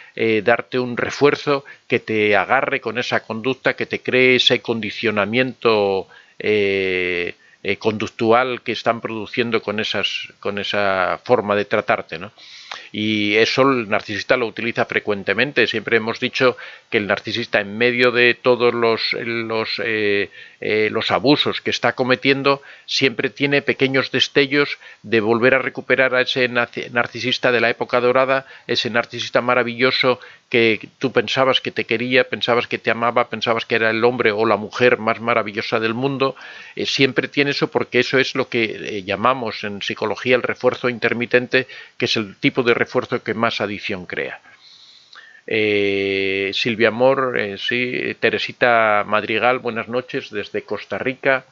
Speaker 1: darte un refuerzo que te agarre con esa conducta, que te cree ese condicionamiento conductual que están produciendo con esa forma de tratarte, ¿no? Y eso el narcisista lo utiliza frecuentemente. Siempre hemos dicho que el narcisista, en medio de todos los abusos que está cometiendo, siempre tiene pequeños destellos de volver a recuperar a ese narcisista de la época dorada, ese narcisista maravilloso que tú pensabas que te quería, pensabas que te amaba, pensabas que era el hombre o la mujer más maravillosa del mundo. Siempre tiene eso, porque eso es lo que llamamos en psicología el refuerzo intermitente, que es el tipo de refuerzo que más adicción crea. Silvia Amor, sí, Teresita Madrigal, buenas noches desde Costa Rica.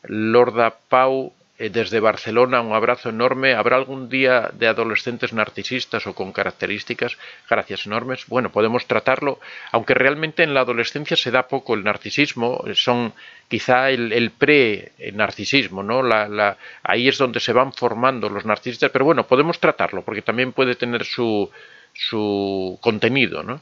Speaker 1: Lorda Pau, desde Barcelona, un abrazo enorme. ¿Habrá algún día de adolescentes narcisistas o con características? Gracias enormes. Bueno, podemos tratarlo, aunque realmente en la adolescencia se da poco el narcisismo, son quizá el pre-narcisismo, ¿no? Ahí es donde se van formando los narcisistas, pero bueno, podemos tratarlo, porque también puede tener su contenido, ¿no?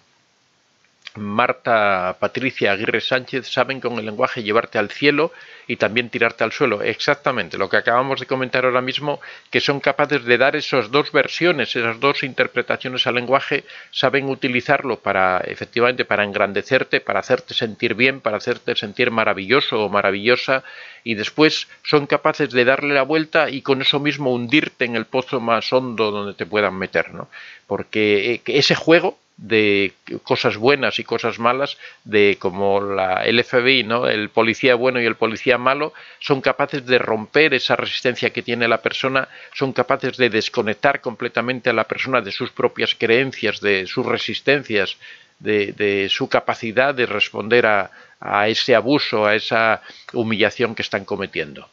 Speaker 1: Marta Patricia Aguirre Sánchez, saben con el lenguaje llevarte al cielo y también tirarte al suelo. Exactamente, lo que acabamos de comentar ahora mismo, que son capaces de dar esas dos versiones, esas dos interpretaciones al lenguaje, saben utilizarlo para, efectivamente, para engrandecerte, para hacerte sentir bien, para hacerte sentir maravilloso o maravillosa, y después son capaces de darle la vuelta y con eso mismo hundirte en el pozo más hondo donde te puedan meter, ¿no? Porque ese juego de cosas buenas y cosas malas, de como el FBI, ¿no? El policía bueno y el policía malo, son capaces de romper esa resistencia que tiene la persona, son capaces de desconectar completamente a la persona de sus propias creencias, de sus resistencias, de su capacidad de responder a ese abuso, a esa humillación que están cometiendo.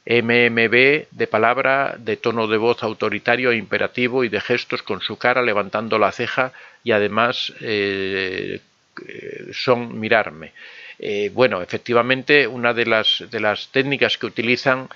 Speaker 1: MMB, de palabra, de tono de voz autoritario e imperativo y de gestos con su cara levantando la ceja, y además son mirarme. Bueno, efectivamente, una de las técnicas que utilizan,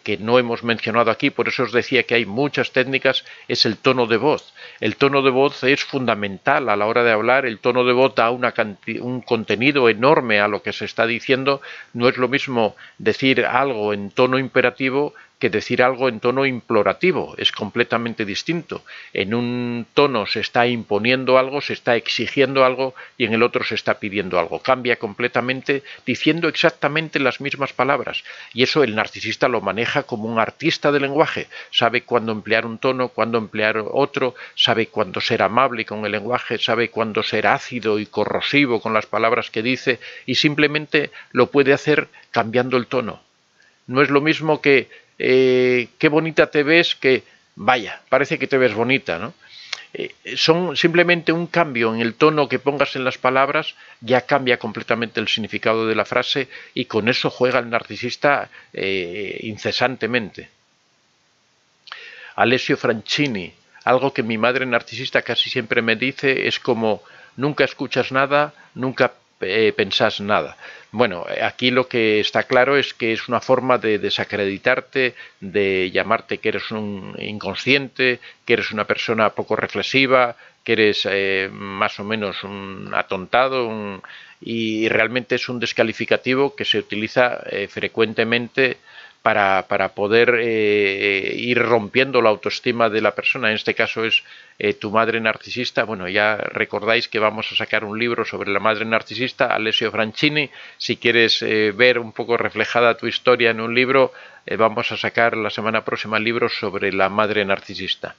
Speaker 1: que no hemos mencionado aquí, por eso os decía que hay muchas técnicas, es el tono de voz. El tono de voz es fundamental a la hora de hablar. El tono de voz da un contenido enorme a lo que se está diciendo. No es lo mismo decir algo en tono imperativo que decir algo en tono implorativo. Es completamente distinto. En un tono se está imponiendo algo, se está exigiendo algo, y en el otro se está pidiendo algo. Cambia completamente, diciendo exactamente las mismas palabras. Y eso el narcisista lo maneja como un artista del lenguaje. Sabe cuándo emplear un tono, cuándo emplear otro, sabe cuándo ser amable con el lenguaje, sabe cuándo ser ácido y corrosivo con las palabras que dice, y simplemente lo puede hacer cambiando el tono. No es lo mismo que qué bonita te ves, que vaya, parece que te ves bonita, ¿no? Son simplemente un cambio en el tono que pongas en las palabras, ya cambia completamente el significado de la frase, y con eso juega el narcisista incesantemente. Alessio Franchini, algo que mi madre narcisista casi siempre me dice es como: nunca escuchas nada, nunca pensás nada. Bueno, aquí lo que está claro es que es una forma de desacreditarte, de llamarte que eres un inconsciente, que eres una persona poco reflexiva, que eres más o menos un atontado, y realmente es un descalificativo que se utiliza frecuentemente para poder ir rompiendo la autoestima de la persona. En este caso es tu madre narcisista. Bueno, ya recordáis que vamos a sacar un libro sobre la madre narcisista, Alessio Franchini. Si quieres ver un poco reflejada tu historia en un libro, vamos a sacar la semana próxima libros sobre la madre narcisista.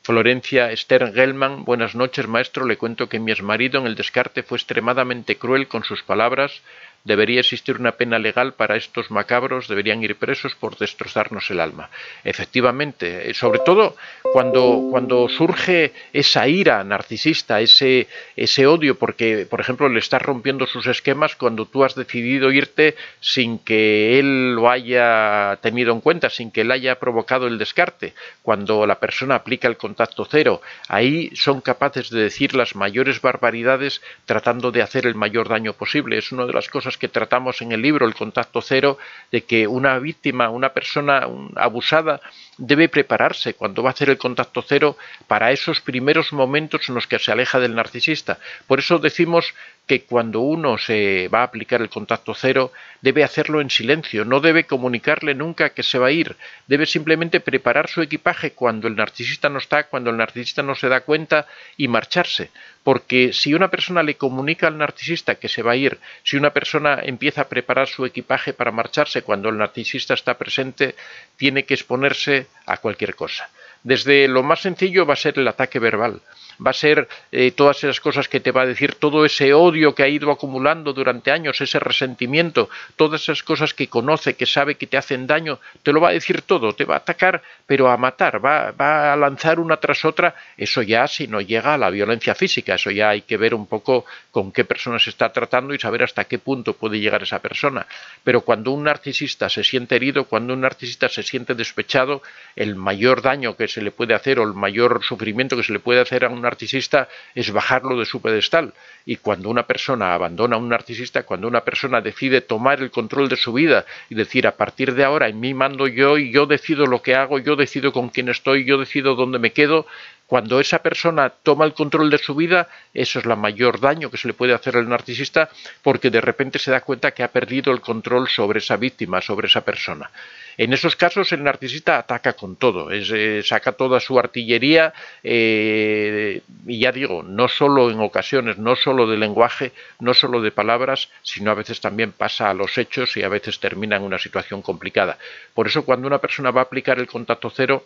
Speaker 1: Florencia Stern Gelman, buenas noches maestro, le cuento que mi exmarido en el descarte fue extremadamente cruel con sus palabras. Debería existir una pena legal para estos macabros, deberían ir presos por destrozarnos el alma. Efectivamente, sobre todo cuando surge esa ira narcisista, ese odio, porque, por ejemplo, le estás rompiendo sus esquemas cuando tú has decidido irte sin que él lo haya tenido en cuenta, sin que él haya provocado el descarte, cuando la persona aplica el contacto cero. Ahí son capaces de decir las mayores barbaridades tratando de hacer el mayor daño posible. Es una de las cosas que tratamos en el libro, el contacto cero, de que una víctima, una persona abusada, debe prepararse cuando va a hacer el contacto cero para esos primeros momentos en los que se aleja del narcisista. Por eso decimos que cuando uno se va a aplicar el contacto cero debe hacerlo en silencio, no debe comunicarle nunca que se va a ir, debe simplemente preparar su equipaje cuando el narcisista no está, cuando el narcisista no se da cuenta y marcharse. Porque si una persona le comunica al narcisista que se va a ir, si una persona empieza a preparar su equipaje para marcharse cuando el narcisista está presente, tiene que exponerse a cualquier cosa. Desde lo más sencillo va a ser el ataque verbal, va a ser todas esas cosas que te va a decir, todo ese odio que ha ido acumulando durante años, ese resentimiento, todas esas cosas que conoce, que sabe que te hacen daño, te lo va a decir todo, te va a atacar, pero a matar, va a lanzar una tras otra. Eso ya, si no llega a la violencia física, eso ya hay que ver un poco con qué persona se está tratando y saber hasta qué punto puede llegar esa persona. Pero cuando un narcisista se siente herido, cuando un narcisista se siente despechado, el mayor daño que se le puede hacer o el mayor sufrimiento que se le puede hacer a un narcisista es bajarlo de su pedestal. Y cuando una persona abandona a un narcisista, cuando una persona decide tomar el control de su vida y decir, a partir de ahora en mí mando yo y yo decido lo que hago, yo decido con quién estoy, yo decido dónde me quedo, cuando esa persona toma el control de su vida, eso es el mayor daño que se le puede hacer al narcisista, porque de repente se da cuenta que ha perdido el control sobre esa víctima, sobre esa persona. En esos casos el narcisista ataca con todo, saca toda su artillería y ya digo, no solo en ocasiones, no solo de lenguaje, no solo de palabras, sino a veces también pasa a los hechos y a veces termina en una situación complicada. Por eso cuando una persona va a aplicar el contacto cero,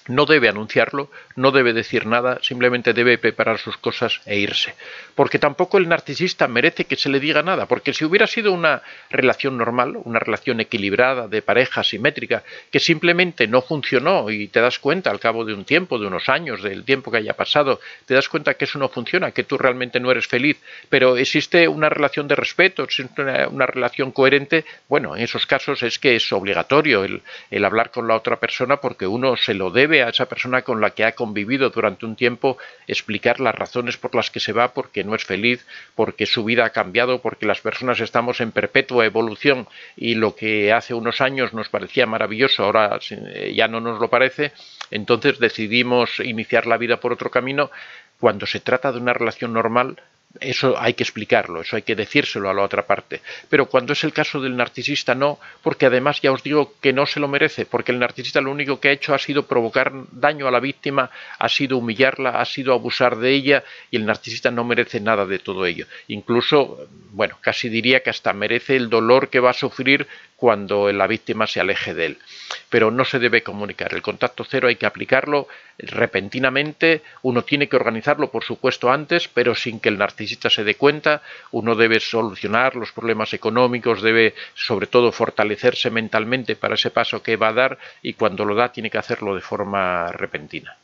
Speaker 1: no debe anunciarlo, no debe decir nada, simplemente debe preparar sus cosas e irse. Porque tampoco el narcisista merece que se le diga nada, porque si hubiera sido una relación normal, una relación equilibrada, de pareja, simétrica, que simplemente no funcionó y te das cuenta al cabo de un tiempo, de unos años, del tiempo que haya pasado, te das cuenta que eso no funciona, que tú realmente no eres feliz, pero existe una relación de respeto, existe una relación coherente, bueno, en esos casos es que es obligatorio el hablar con la otra persona porque uno se lo debe a esa persona con la que ha convivido durante un tiempo, explicar las razones por las que se va, porque no es feliz, porque su vida ha cambiado, porque las personas estamos en perpetua evolución y lo que hace unos años nos parecía maravilloso ahora ya no nos lo parece, entonces decidimos iniciar la vida por otro camino. Cuando se trata de una relación normal, eso hay que explicarlo, eso hay que decírselo a la otra parte. Pero cuando es el caso del narcisista no, porque además ya os digo que no se lo merece, porque el narcisista lo único que ha hecho ha sido provocar daño a la víctima, ha sido humillarla, ha sido abusar de ella y el narcisista no merece nada de todo ello. Incluso, bueno, casi diría que hasta merece el dolor que va a sufrir cuando la víctima se aleje de él. Pero no se debe comunicar. El contacto cero hay que aplicarlo repentinamente, uno tiene que organizarlo por supuesto antes, pero sin que el narcisista se dé cuenta. Uno debe solucionar los problemas económicos, debe sobre todo fortalecerse mentalmente para ese paso que va a dar y cuando lo da tiene que hacerlo de forma repentina.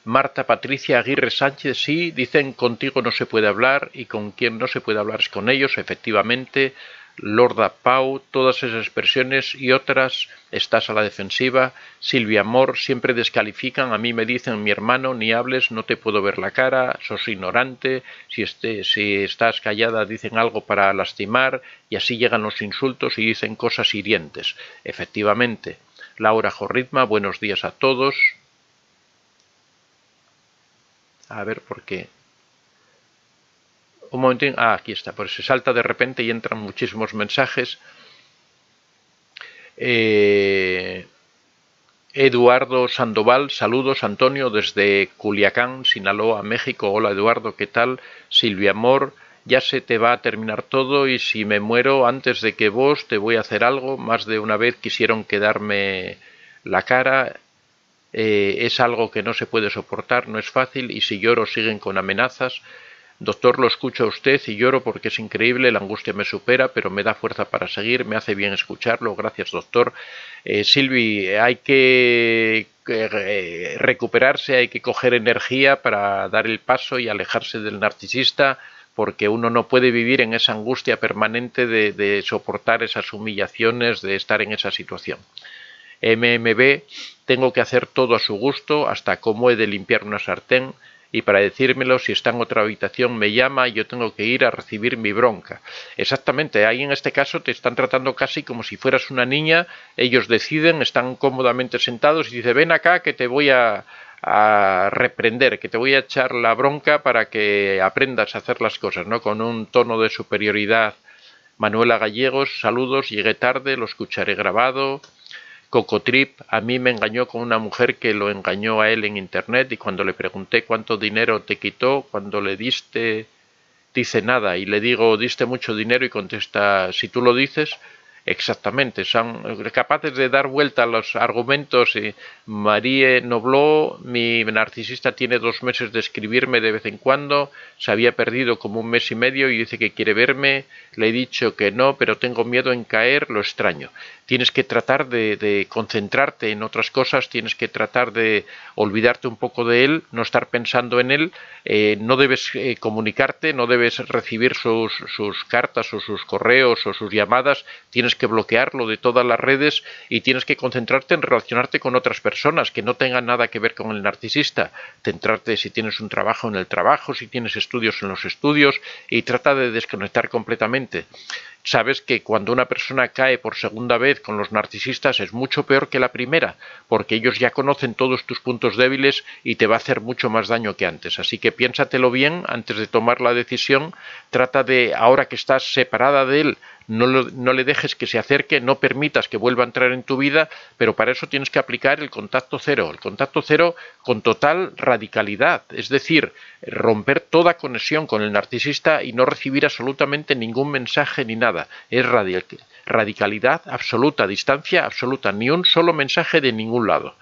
Speaker 1: Marta Patricia Aguirre Sánchez, sí, dicen contigo no se puede hablar y con quien no se puede hablar es con ellos, efectivamente. Lorda Pau, todas esas expresiones y otras, estás a la defensiva. Silvia Amor, siempre descalifican, a mí me dicen mi hermano, ni hables, no te puedo ver la cara, sos ignorante, si estás callada dicen algo para lastimar y así llegan los insultos y dicen cosas hirientes. Efectivamente. Laura Jorritma, buenos días a todos. A ver por qué. Un momentín. Ah, aquí está. Pues se salta de repente y entran muchísimos mensajes. Eduardo Sandoval, saludos Antonio desde Culiacán, Sinaloa, México. Hola Eduardo, ¿qué tal? Silvia Amor, ya se te va a terminar todo y si me muero antes de que vos te voy a hacer algo. Más de una vez quisieron quedarme la cara. Es algo que no se puede soportar, no es fácil y si lloro siguen con amenazas. Doctor, lo escucho a usted y lloro porque es increíble, la angustia me supera, pero me da fuerza para seguir, me hace bien escucharlo. Gracias, doctor. Silvi, hay que recuperarse, hay que coger energía para dar el paso y alejarse del narcisista, porque uno no puede vivir en esa angustia permanente de soportar esas humillaciones, de estar en esa situación. MMB, tengo que hacer todo a su gusto, hasta cómo he de limpiar una sartén y para decírmelo, si está en otra habitación me llama y yo tengo que ir a recibir mi bronca. Exactamente, ahí en este caso te están tratando casi como si fueras una niña, ellos deciden, están cómodamente sentados y dicen, ven acá que te voy a reprender, que te voy a echar la bronca para que aprendas a hacer las cosas, ¿no? Con un tono de superioridad. Manuela Gallegos, saludos, llegué tarde, lo escucharé grabado. Cocotrip, a mí me engañó con una mujer que lo engañó a él en internet y cuando le pregunté cuánto dinero te quitó, cuando le diste, dice nada y le digo, diste mucho dinero y contesta, si tú lo dices. Exactamente, son capaces de dar vuelta a los argumentos. Marie Nobló, mi narcisista, tiene 2 meses de escribirme de vez en cuando, se había perdido como 1 mes y medio y dice que quiere verme, le he dicho que no, pero tengo miedo en caer, lo extraño. Tienes que tratar de concentrarte en otras cosas, tienes que tratar de olvidarte un poco de él, no estar pensando en él, no debes comunicarte, no debes recibir sus cartas o sus correos o sus llamadas, tienes que bloquearlo de todas las redes y tienes que concentrarte en relacionarte con otras personas que no tengan nada que ver con el narcisista, centrarte si tienes un trabajo en el trabajo, si tienes estudios en los estudios y trata de desconectar completamente. Sabes que cuando una persona cae por segunda vez con los narcisistas es mucho peor que la primera, porque ellos ya conocen todos tus puntos débiles y te va a hacer mucho más daño que antes. Así que piénsatelo bien antes de tomar la decisión, trata de, ahora que estás separada de él, no le dejes que se acerque, no permitas que vuelva a entrar en tu vida, pero para eso tienes que aplicar el contacto cero con total radicalidad, es decir, romper toda conexión con el narcisista y no recibir absolutamente ningún mensaje ni nada. Es radicalidad absoluta, distancia absoluta, ni un solo mensaje de ningún lado.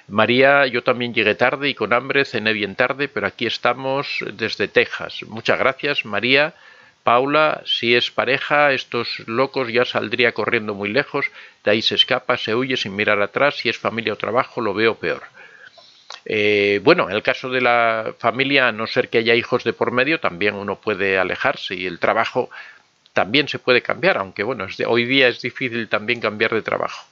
Speaker 1: María, yo también llegué tarde y con hambre, cené bien tarde, pero aquí estamos desde Texas. Muchas gracias, María. Paula, si es pareja, estos locos ya saldría corriendo muy lejos, de ahí se escapa, se huye sin mirar atrás, si es familia o trabajo lo veo peor. Bueno, en el caso de la familia, a no ser que haya hijos de por medio, también uno puede alejarse y el trabajo también se puede cambiar, aunque bueno, hoy día es difícil también cambiar de trabajo.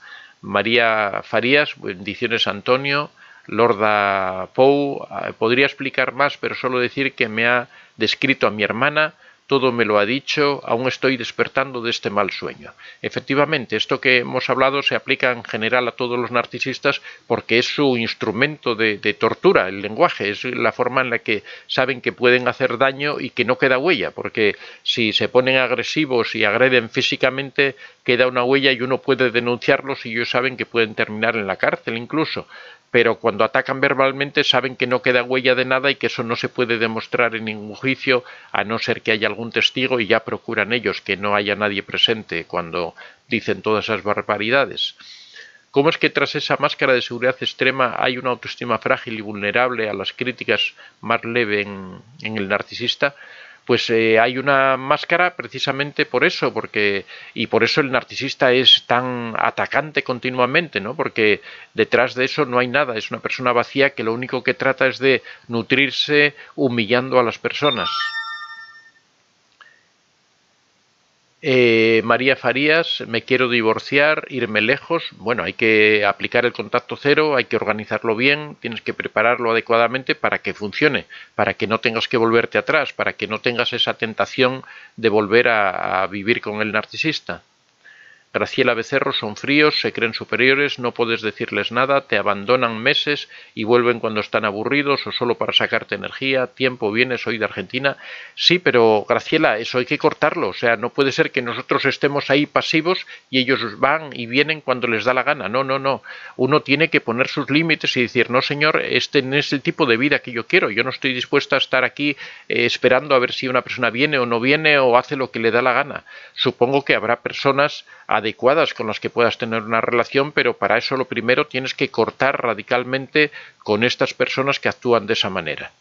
Speaker 1: María Farías, bendiciones Antonio. Lorda Pou, podría explicar más, pero solo decir que me ha descrito a mi hermana, todo me lo ha dicho, aún estoy despertando de este mal sueño. Efectivamente, esto que hemos hablado se aplica en general a todos los narcisistas porque es su instrumento de tortura, el lenguaje, es la forma en la que saben que pueden hacer daño y que no queda huella, porque si se ponen agresivos y agreden físicamente, queda una huella y uno puede denunciarlos y ellos saben que pueden terminar en la cárcel incluso. Pero cuando atacan verbalmente saben que no queda huella de nada y que eso no se puede demostrar en ningún juicio a no ser que haya algún testigo y ya procuran ellos que no haya nadie presente cuando dicen todas esas barbaridades. ¿Cómo es que tras esa máscara de seguridad extrema hay una autoestima frágil y vulnerable a las críticas más leve en el narcisista? Pues hay una máscara precisamente por eso, y por eso el narcisista es tan atacante continuamente, ¿no? Porque detrás de eso no hay nada, es una persona vacía que lo único que trata es de nutrirse humillando a las personas. María Farías, me quiero divorciar, irme lejos. Bueno, hay que aplicar el contacto cero, hay que organizarlo bien, tienes que prepararlo adecuadamente para que funcione, para que no tengas que volverte atrás, para que no tengas esa tentación de volver a vivir con el narcisista. Graciela Becerro, son fríos, se creen superiores, no puedes decirles nada, te abandonan meses y vuelven cuando están aburridos o solo para sacarte energía, tiempo, viene, soy de Argentina. Sí, pero Graciela, eso hay que cortarlo, o sea, no puede ser que nosotros estemos ahí pasivos y ellos van y vienen cuando les da la gana, no, no, no. Uno tiene que poner sus límites y decir, no señor, este no es el tipo de vida que yo quiero, yo no estoy dispuesta a estar aquí esperando a ver si una persona viene o no viene o hace lo que le da la gana. Supongo que habrá personas adecuadas con las que puedas tener una relación, pero para eso lo primero tienes que cortar radicalmente con estas personas que actúan de esa manera.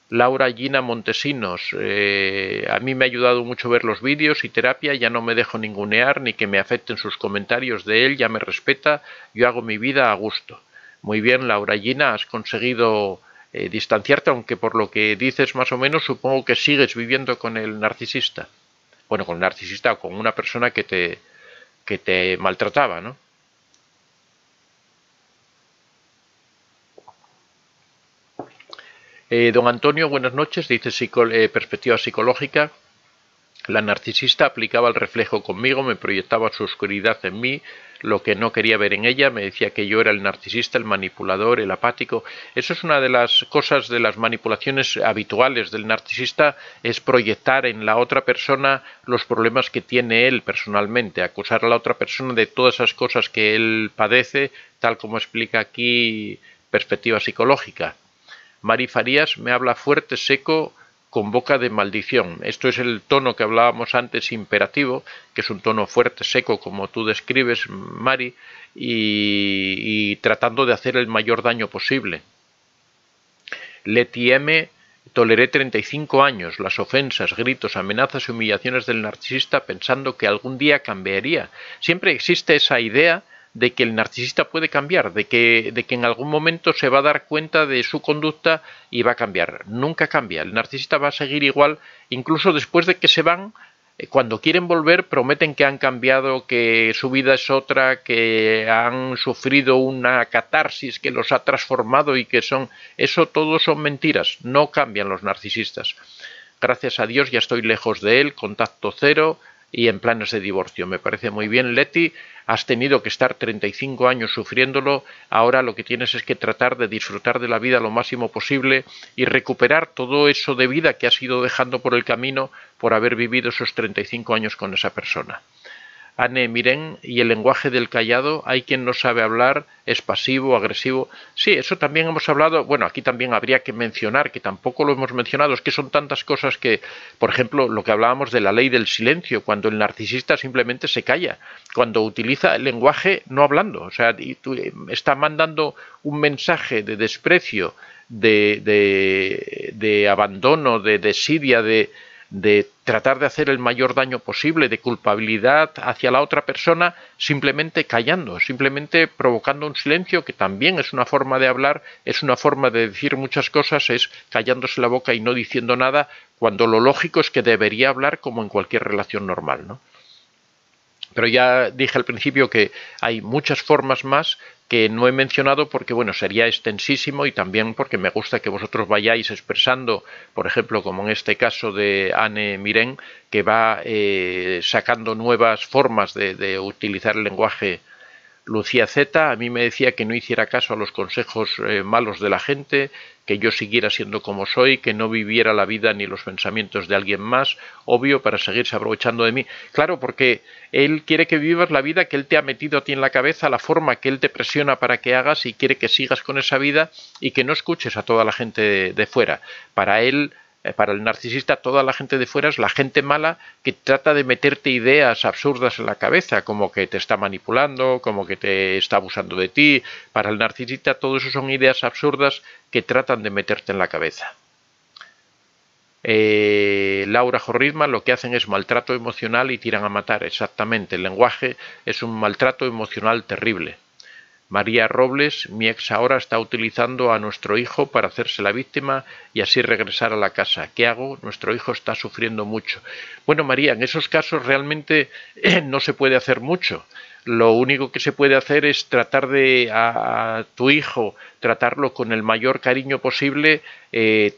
Speaker 1: Laura Gina Montesinos, a mí me ha ayudado mucho ver los vídeos y terapia, ya no me dejo ningunear ni que me afecten sus comentarios de él, ya me respeta, yo hago mi vida a gusto. Muy bien, Laura Gina, has conseguido distanciarte, aunque por lo que dices más o menos supongo que sigues viviendo con el narcisista. Bueno, con el narcisista o con una persona que te maltrataba, ¿no? Don Antonio, buenas noches, dice perspectiva psicológica. La narcisista aplicaba el reflejo conmigo, me proyectaba su oscuridad en mí, lo que no quería ver en ella, me decía que yo era el narcisista, el manipulador, el apático. Eso es una de las cosas, de las manipulaciones habituales del narcisista, es proyectar en la otra persona los problemas que tiene él personalmente, acusar a la otra persona de todas esas cosas que él padece, tal como explica aquí perspectiva psicológica. Mari Farías me habla fuerte, seco, con boca de maldición. Esto es el tono que hablábamos antes, imperativo, que es un tono fuerte, seco, como tú describes, Mari, y tratando de hacer el mayor daño posible. Leti M. Toleré 35 años las ofensas, gritos, amenazas y humillaciones del narcisista pensando que algún día cambiaría. Siempre existe esa idea de que el narcisista puede cambiar, de que en algún momento se va a dar cuenta de su conducta y va a cambiar. Nunca cambia. El narcisista va a seguir igual, incluso después de que se van. Cuando quieren volver prometen que han cambiado, que su vida es otra, que han sufrido una catarsis que los ha transformado y que son... Eso todo son mentiras. No cambian los narcisistas. Gracias a Dios ya estoy lejos de él, contacto cero y en planes de divorcio. Me parece muy bien, Leti. Has tenido que estar 35 años sufriéndolo, ahora lo que tienes es que tratar de disfrutar de la vida lo máximo posible y recuperar todo eso de vida que has ido dejando por el camino por haber vivido esos 35 años con esa persona. Anne Miren, y el lenguaje del callado, hay quien no sabe hablar, es pasivo, agresivo. Sí, eso también hemos hablado, bueno, aquí también habría que mencionar, que tampoco lo hemos mencionado, es que son tantas cosas que, por ejemplo, lo que hablábamos de la ley del silencio, cuando el narcisista simplemente se calla, cuando utiliza el lenguaje no hablando, o sea, está mandando un mensaje de desprecio, de abandono, de desidia, de tratar de hacer el mayor daño posible, de culpabilidad hacia la otra persona, simplemente callando, simplemente provocando un silencio, que también es una forma de hablar, es una forma de decir muchas cosas, es callándose la boca y no diciendo nada, cuando lo lógico es que debería hablar como en cualquier relación normal, ¿no? Pero ya dije al principio que hay muchas formas más que no he mencionado porque, bueno, sería extensísimo y también porque me gusta que vosotros vayáis expresando, por ejemplo, como en este caso de Anne Miren, que va sacando nuevas formas de utilizar el lenguaje. Lucía Z a mí me decía que no hiciera caso a los consejos malos de la gente, que yo siguiera siendo como soy, que no viviera la vida ni los pensamientos de alguien más, obvio, para seguirse aprovechando de mí. Claro, porque él quiere que vivas la vida que él te ha metido a ti en la cabeza, la forma que él te presiona para que hagas y quiere que sigas con esa vida y que no escuches a toda la gente de fuera. Para él... Para el narcisista, toda la gente de fuera es la gente mala que trata de meterte ideas absurdas en la cabeza, como que te está manipulando, como que te está abusando de ti. Para el narcisista, todo eso son ideas absurdas que tratan de meterte en la cabeza. Laura Jorrisma, lo que hacen es maltrato emocional y tiran a matar. Exactamente, el lenguaje es un maltrato emocional terrible. María Robles, mi ex ahora está utilizando a nuestro hijo para hacerse la víctima y así regresar a la casa. ¿Qué hago? Nuestro hijo está sufriendo mucho. Bueno, María, en esos casos realmente no se puede hacer mucho. Lo único que se puede hacer es tratar de a tu hijo, tratarlo con el mayor cariño posible,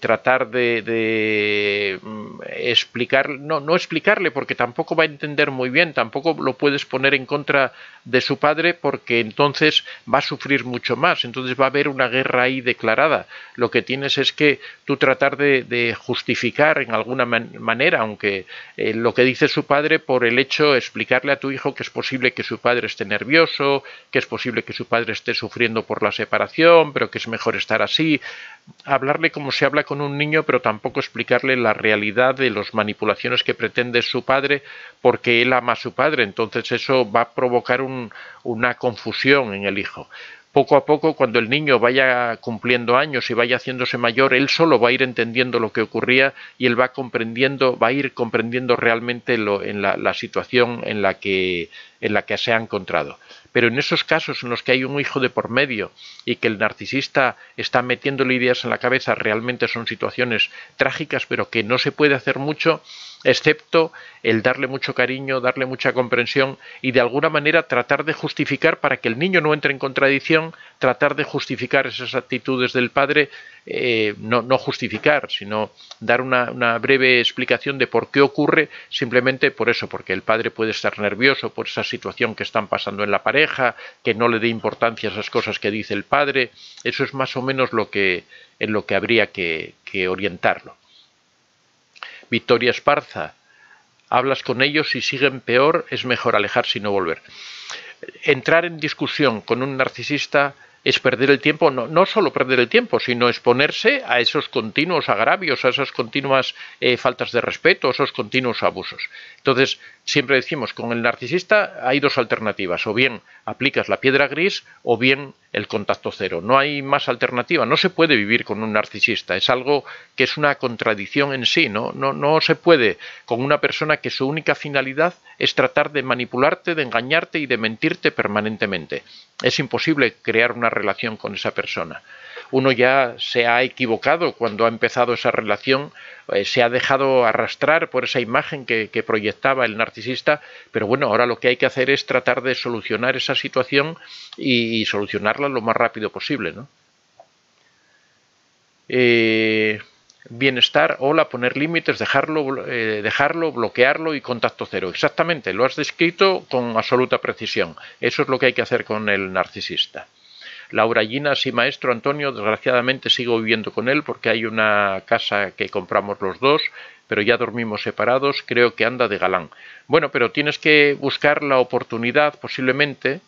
Speaker 1: tratar de explicar, no explicarle porque tampoco va a entender muy bien, tampoco lo puedes poner en contra de su padre porque entonces va a sufrir mucho más, entonces va a haber una guerra ahí declarada. Lo que tienes es que tú tratar de justificar en alguna manera, aunque lo que dice su padre, por el hecho de explicarle a tu hijo que es posible que su padre esté nervioso, que es posible que su padre esté sufriendo por la separación, pero que es mejor estar así. Hablarle como se habla con un niño, pero tampoco explicarle la realidad de las manipulaciones que pretende su padre, porque él ama a su padre, entonces eso va a provocar una confusión en el hijo. Poco a poco, cuando el niño vaya cumpliendo años y vaya haciéndose mayor, él solo va a ir entendiendo lo que ocurría y él va a ir comprendiendo realmente la situación en la que se ha encontrado. Pero en esos casos en los que hay un hijo de por medio y que el narcisista está metiéndole ideas en la cabeza, realmente son situaciones trágicas, pero que no se puede hacer mucho. excepto el darle mucho cariño, darle mucha comprensión y de alguna manera tratar de justificar, para que el niño no entre en contradicción, tratar de justificar esas actitudes del padre, no justificar, sino dar una breve explicación de por qué ocurre, simplemente por eso, porque el padre puede estar nervioso por esa situación que están pasando en la pareja, que no le dé importancia a esas cosas que dice el padre. Eso es más o menos en lo que habría que orientarlo. Victoria Esparza, hablas con ellos y siguen peor, es mejor alejarse y no volver. Entrar en discusión con un narcisista es perder el tiempo, no solo perder el tiempo, sino exponerse a esos continuos agravios, a esas continuas faltas de respeto, a esos continuos abusos. Entonces, siempre decimos, con el narcisista hay dos alternativas, o bien aplicas la piedra gris o bien el contacto cero. No hay más alternativa, no se puede vivir con un narcisista, es algo que es una contradicción en sí, no se puede con una persona que su única finalidad es tratar de manipularte, de engañarte y de mentirte permanentemente. Es imposible crear una relación con esa persona. Uno ya se ha equivocado cuando ha empezado esa relación, se ha dejado arrastrar por esa imagen que proyectaba el narcisista, pero bueno, ahora lo que hay que hacer es tratar de solucionar esa situación y solucionarla lo más rápido posible, ¿no? Bienestar, hola, poner límites, dejarlo, bloquearlo y contacto cero. Exactamente, lo has descrito con absoluta precisión. Eso es lo que hay que hacer con el narcisista. Laura Gina, sí maestro Antonio, desgraciadamente sigo viviendo con él porque hay una casa que compramos los dos, pero ya dormimos separados, creo que anda de galán. Bueno, pero tienes que buscar la oportunidad posiblemente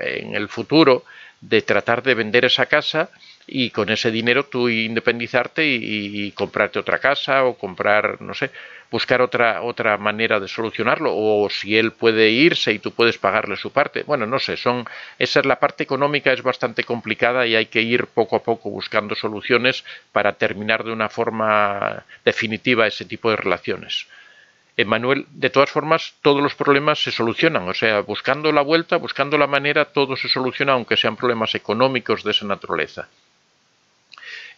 Speaker 1: en el futuro de tratar de vender esa casa y con ese dinero tú independizarte y comprarte otra casa o comprar, no sé, buscar otra manera de solucionarlo, o si él puede irse y tú puedes pagarle su parte. Bueno, no sé, esa es la parte económica, es bastante complicada y hay que ir poco a poco buscando soluciones para terminar de una forma definitiva ese tipo de relaciones. Manuel, de todas formas, todos los problemas se solucionan, o sea, buscando la vuelta, buscando la manera, todo se soluciona, aunque sean problemas económicos de esa naturaleza.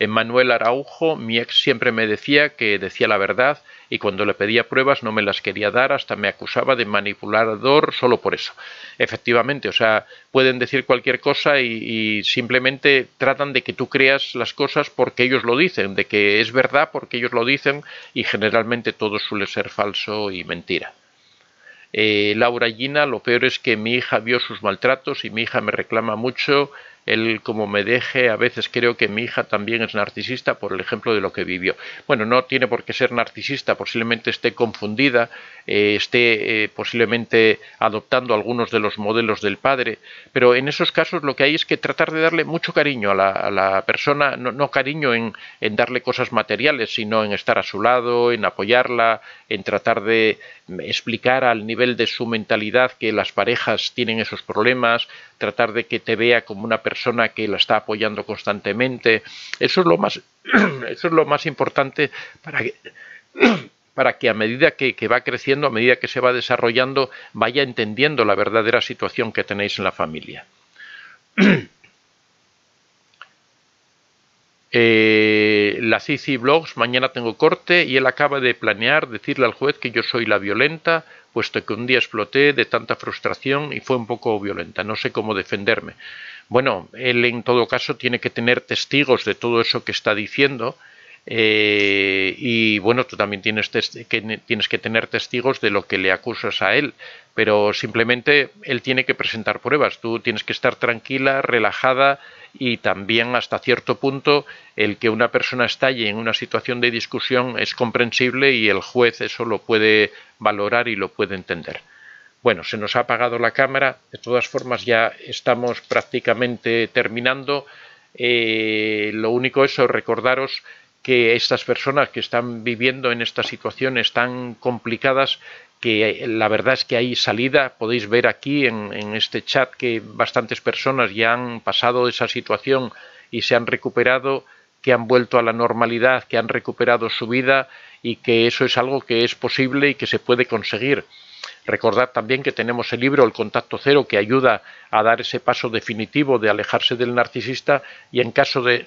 Speaker 1: Manuel Araujo, mi ex siempre me decía que decía la verdad y cuando le pedía pruebas no me las quería dar, hasta me acusaba de manipulador solo por eso. Efectivamente, o sea, pueden decir cualquier cosa y simplemente tratan de que tú creas las cosas porque ellos lo dicen, de que es verdad porque ellos lo dicen y generalmente todo suele ser falso y mentira. Laura Gina, lo peor es que mi hija vio sus maltratos y mi hija me reclama mucho. Él, como me deje, a veces creo que mi hija también es narcisista por el ejemplo de lo que vivió. Bueno, no tiene por qué ser narcisista, posiblemente esté confundida, esté posiblemente adoptando algunos de los modelos del padre, pero en esos casos lo que hay es que tratar de darle mucho cariño a la persona, no cariño en darle cosas materiales, sino en estar a su lado, en apoyarla, en tratar de explicar al nivel de su mentalidad que las parejas tienen esos problemas, tratar de que te vea como una persona que la está apoyando constantemente. Eso es lo más importante para que a medida que va creciendo, a medida que se va desarrollando, vaya entendiendo la verdadera situación que tenéis en la familia. La Cici Blogs, mañana tengo corte y él acaba de planear decirle al juez que yo soy la violenta, puesto que un día exploté de tanta frustración y fue un poco violenta, no sé cómo defenderme. Bueno, él en todo caso tiene que tener testigos de todo eso que está diciendo, y bueno, tú también tienes que tener testigos de lo que le acusas a él, pero simplemente él tiene que presentar pruebas, tú tienes que estar tranquila, relajada, y también hasta cierto punto el que una persona estalle en una situación de discusión es comprensible y el juez eso lo puede valorar y lo puede entender. Bueno, se nos ha apagado la cámara, de todas formas ya estamos prácticamente terminando. Lo único es recordaros que estas personas que están viviendo en estas situaciones tan complicadas, que la verdad es que hay salida. Podéis ver aquí en este chat que bastantes personas ya han pasado esa situación y se han recuperado, que han vuelto a la normalidad, que han recuperado su vida y que eso es algo que es posible y que se puede conseguir. Recordad también que tenemos el libro El Contacto Cero, que ayuda a dar ese paso definitivo de alejarse del narcisista y en caso de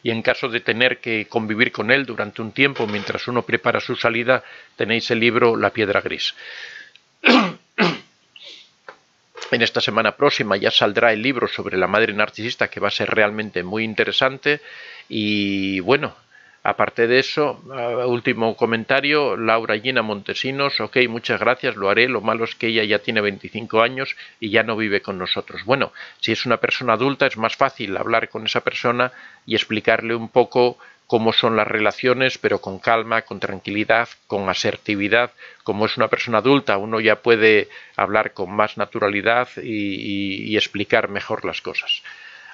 Speaker 1: y en caso de tener que convivir con él durante un tiempo mientras uno prepara su salida, tenéis el libro La piedra gris. En esta semana próxima ya saldrá el libro sobre la madre narcisista, que va a ser realmente muy interesante. Y bueno, aparte de eso, último comentario, Laura Gina Montesinos, ok, muchas gracias, lo haré, lo malo es que ella ya tiene 25 años y ya no vive con nosotros. Bueno, si es una persona adulta es más fácil hablar con esa persona y explicarle un poco cómo son las relaciones, pero con calma, con tranquilidad, con asertividad. Como es una persona adulta, uno ya puede hablar con más naturalidad y explicar mejor las cosas.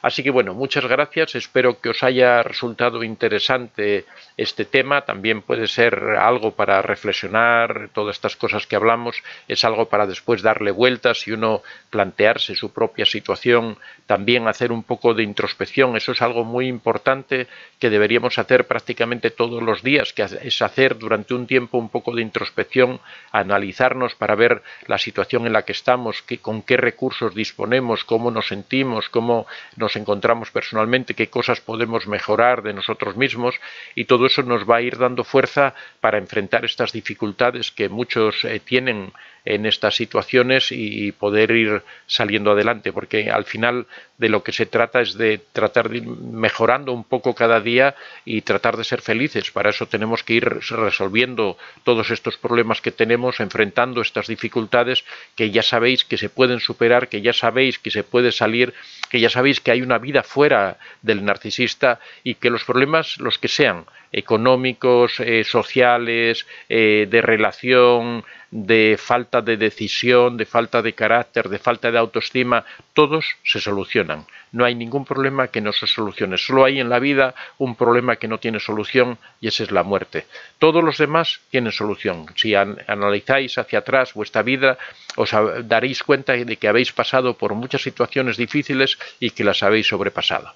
Speaker 1: Así que bueno, muchas gracias, espero que os haya resultado interesante este tema, también puede ser algo para reflexionar, todas estas cosas que hablamos, es algo para después darle vueltas y uno plantearse su propia situación, también hacer un poco de introspección, eso es algo muy importante que deberíamos hacer prácticamente todos los días, que es hacer durante un tiempo un poco de introspección, analizarnos para ver la situación en la que estamos, con qué recursos disponemos, cómo nos sentimos, cómo nos encontramos personalmente, qué cosas podemos mejorar de nosotros mismos, y todo eso nos va a ir dando fuerza para enfrentar estas dificultades que muchos tienen en estas situaciones y poder ir saliendo adelante, porque al final de lo que se trata es de tratar de ir mejorando un poco cada día y tratar de ser felices. Para eso tenemos que ir resolviendo todos estos problemas que tenemos, enfrentando estas dificultades que ya sabéis que se pueden superar, que ya sabéis que se puede salir, que ya sabéis que hay una vida fuera del narcisista y que los problemas, los que sean, económicos, sociales, de relación, de falta de decisión, de falta de carácter, de falta de autoestima, todos se solucionan. No hay ningún problema que no se solucione. Solo hay en la vida un problema que no tiene solución y ese es la muerte. Todos los demás tienen solución. Si analizáis hacia atrás vuestra vida, os daréis cuenta de que habéis pasado por muchas situaciones difíciles y que las habéis sobrepasado.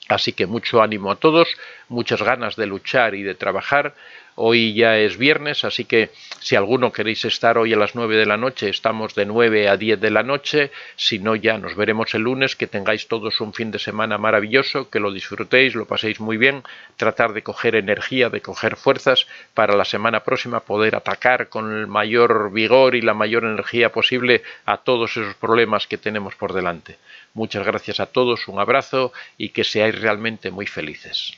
Speaker 1: Así que mucho ánimo a todos, muchas ganas de luchar y de trabajar. Hoy ya es viernes, así que si alguno queréis estar hoy a las 9 de la noche, estamos de 9 a 10 de la noche. Si no, ya nos veremos el lunes. Que tengáis todos un fin de semana maravilloso, que lo disfrutéis, lo paséis muy bien. Tratar de coger energía, de coger fuerzas para la semana próxima poder atacar con el mayor vigor y la mayor energía posible a todos esos problemas que tenemos por delante. Muchas gracias a todos, un abrazo y que seáis realmente muy felices.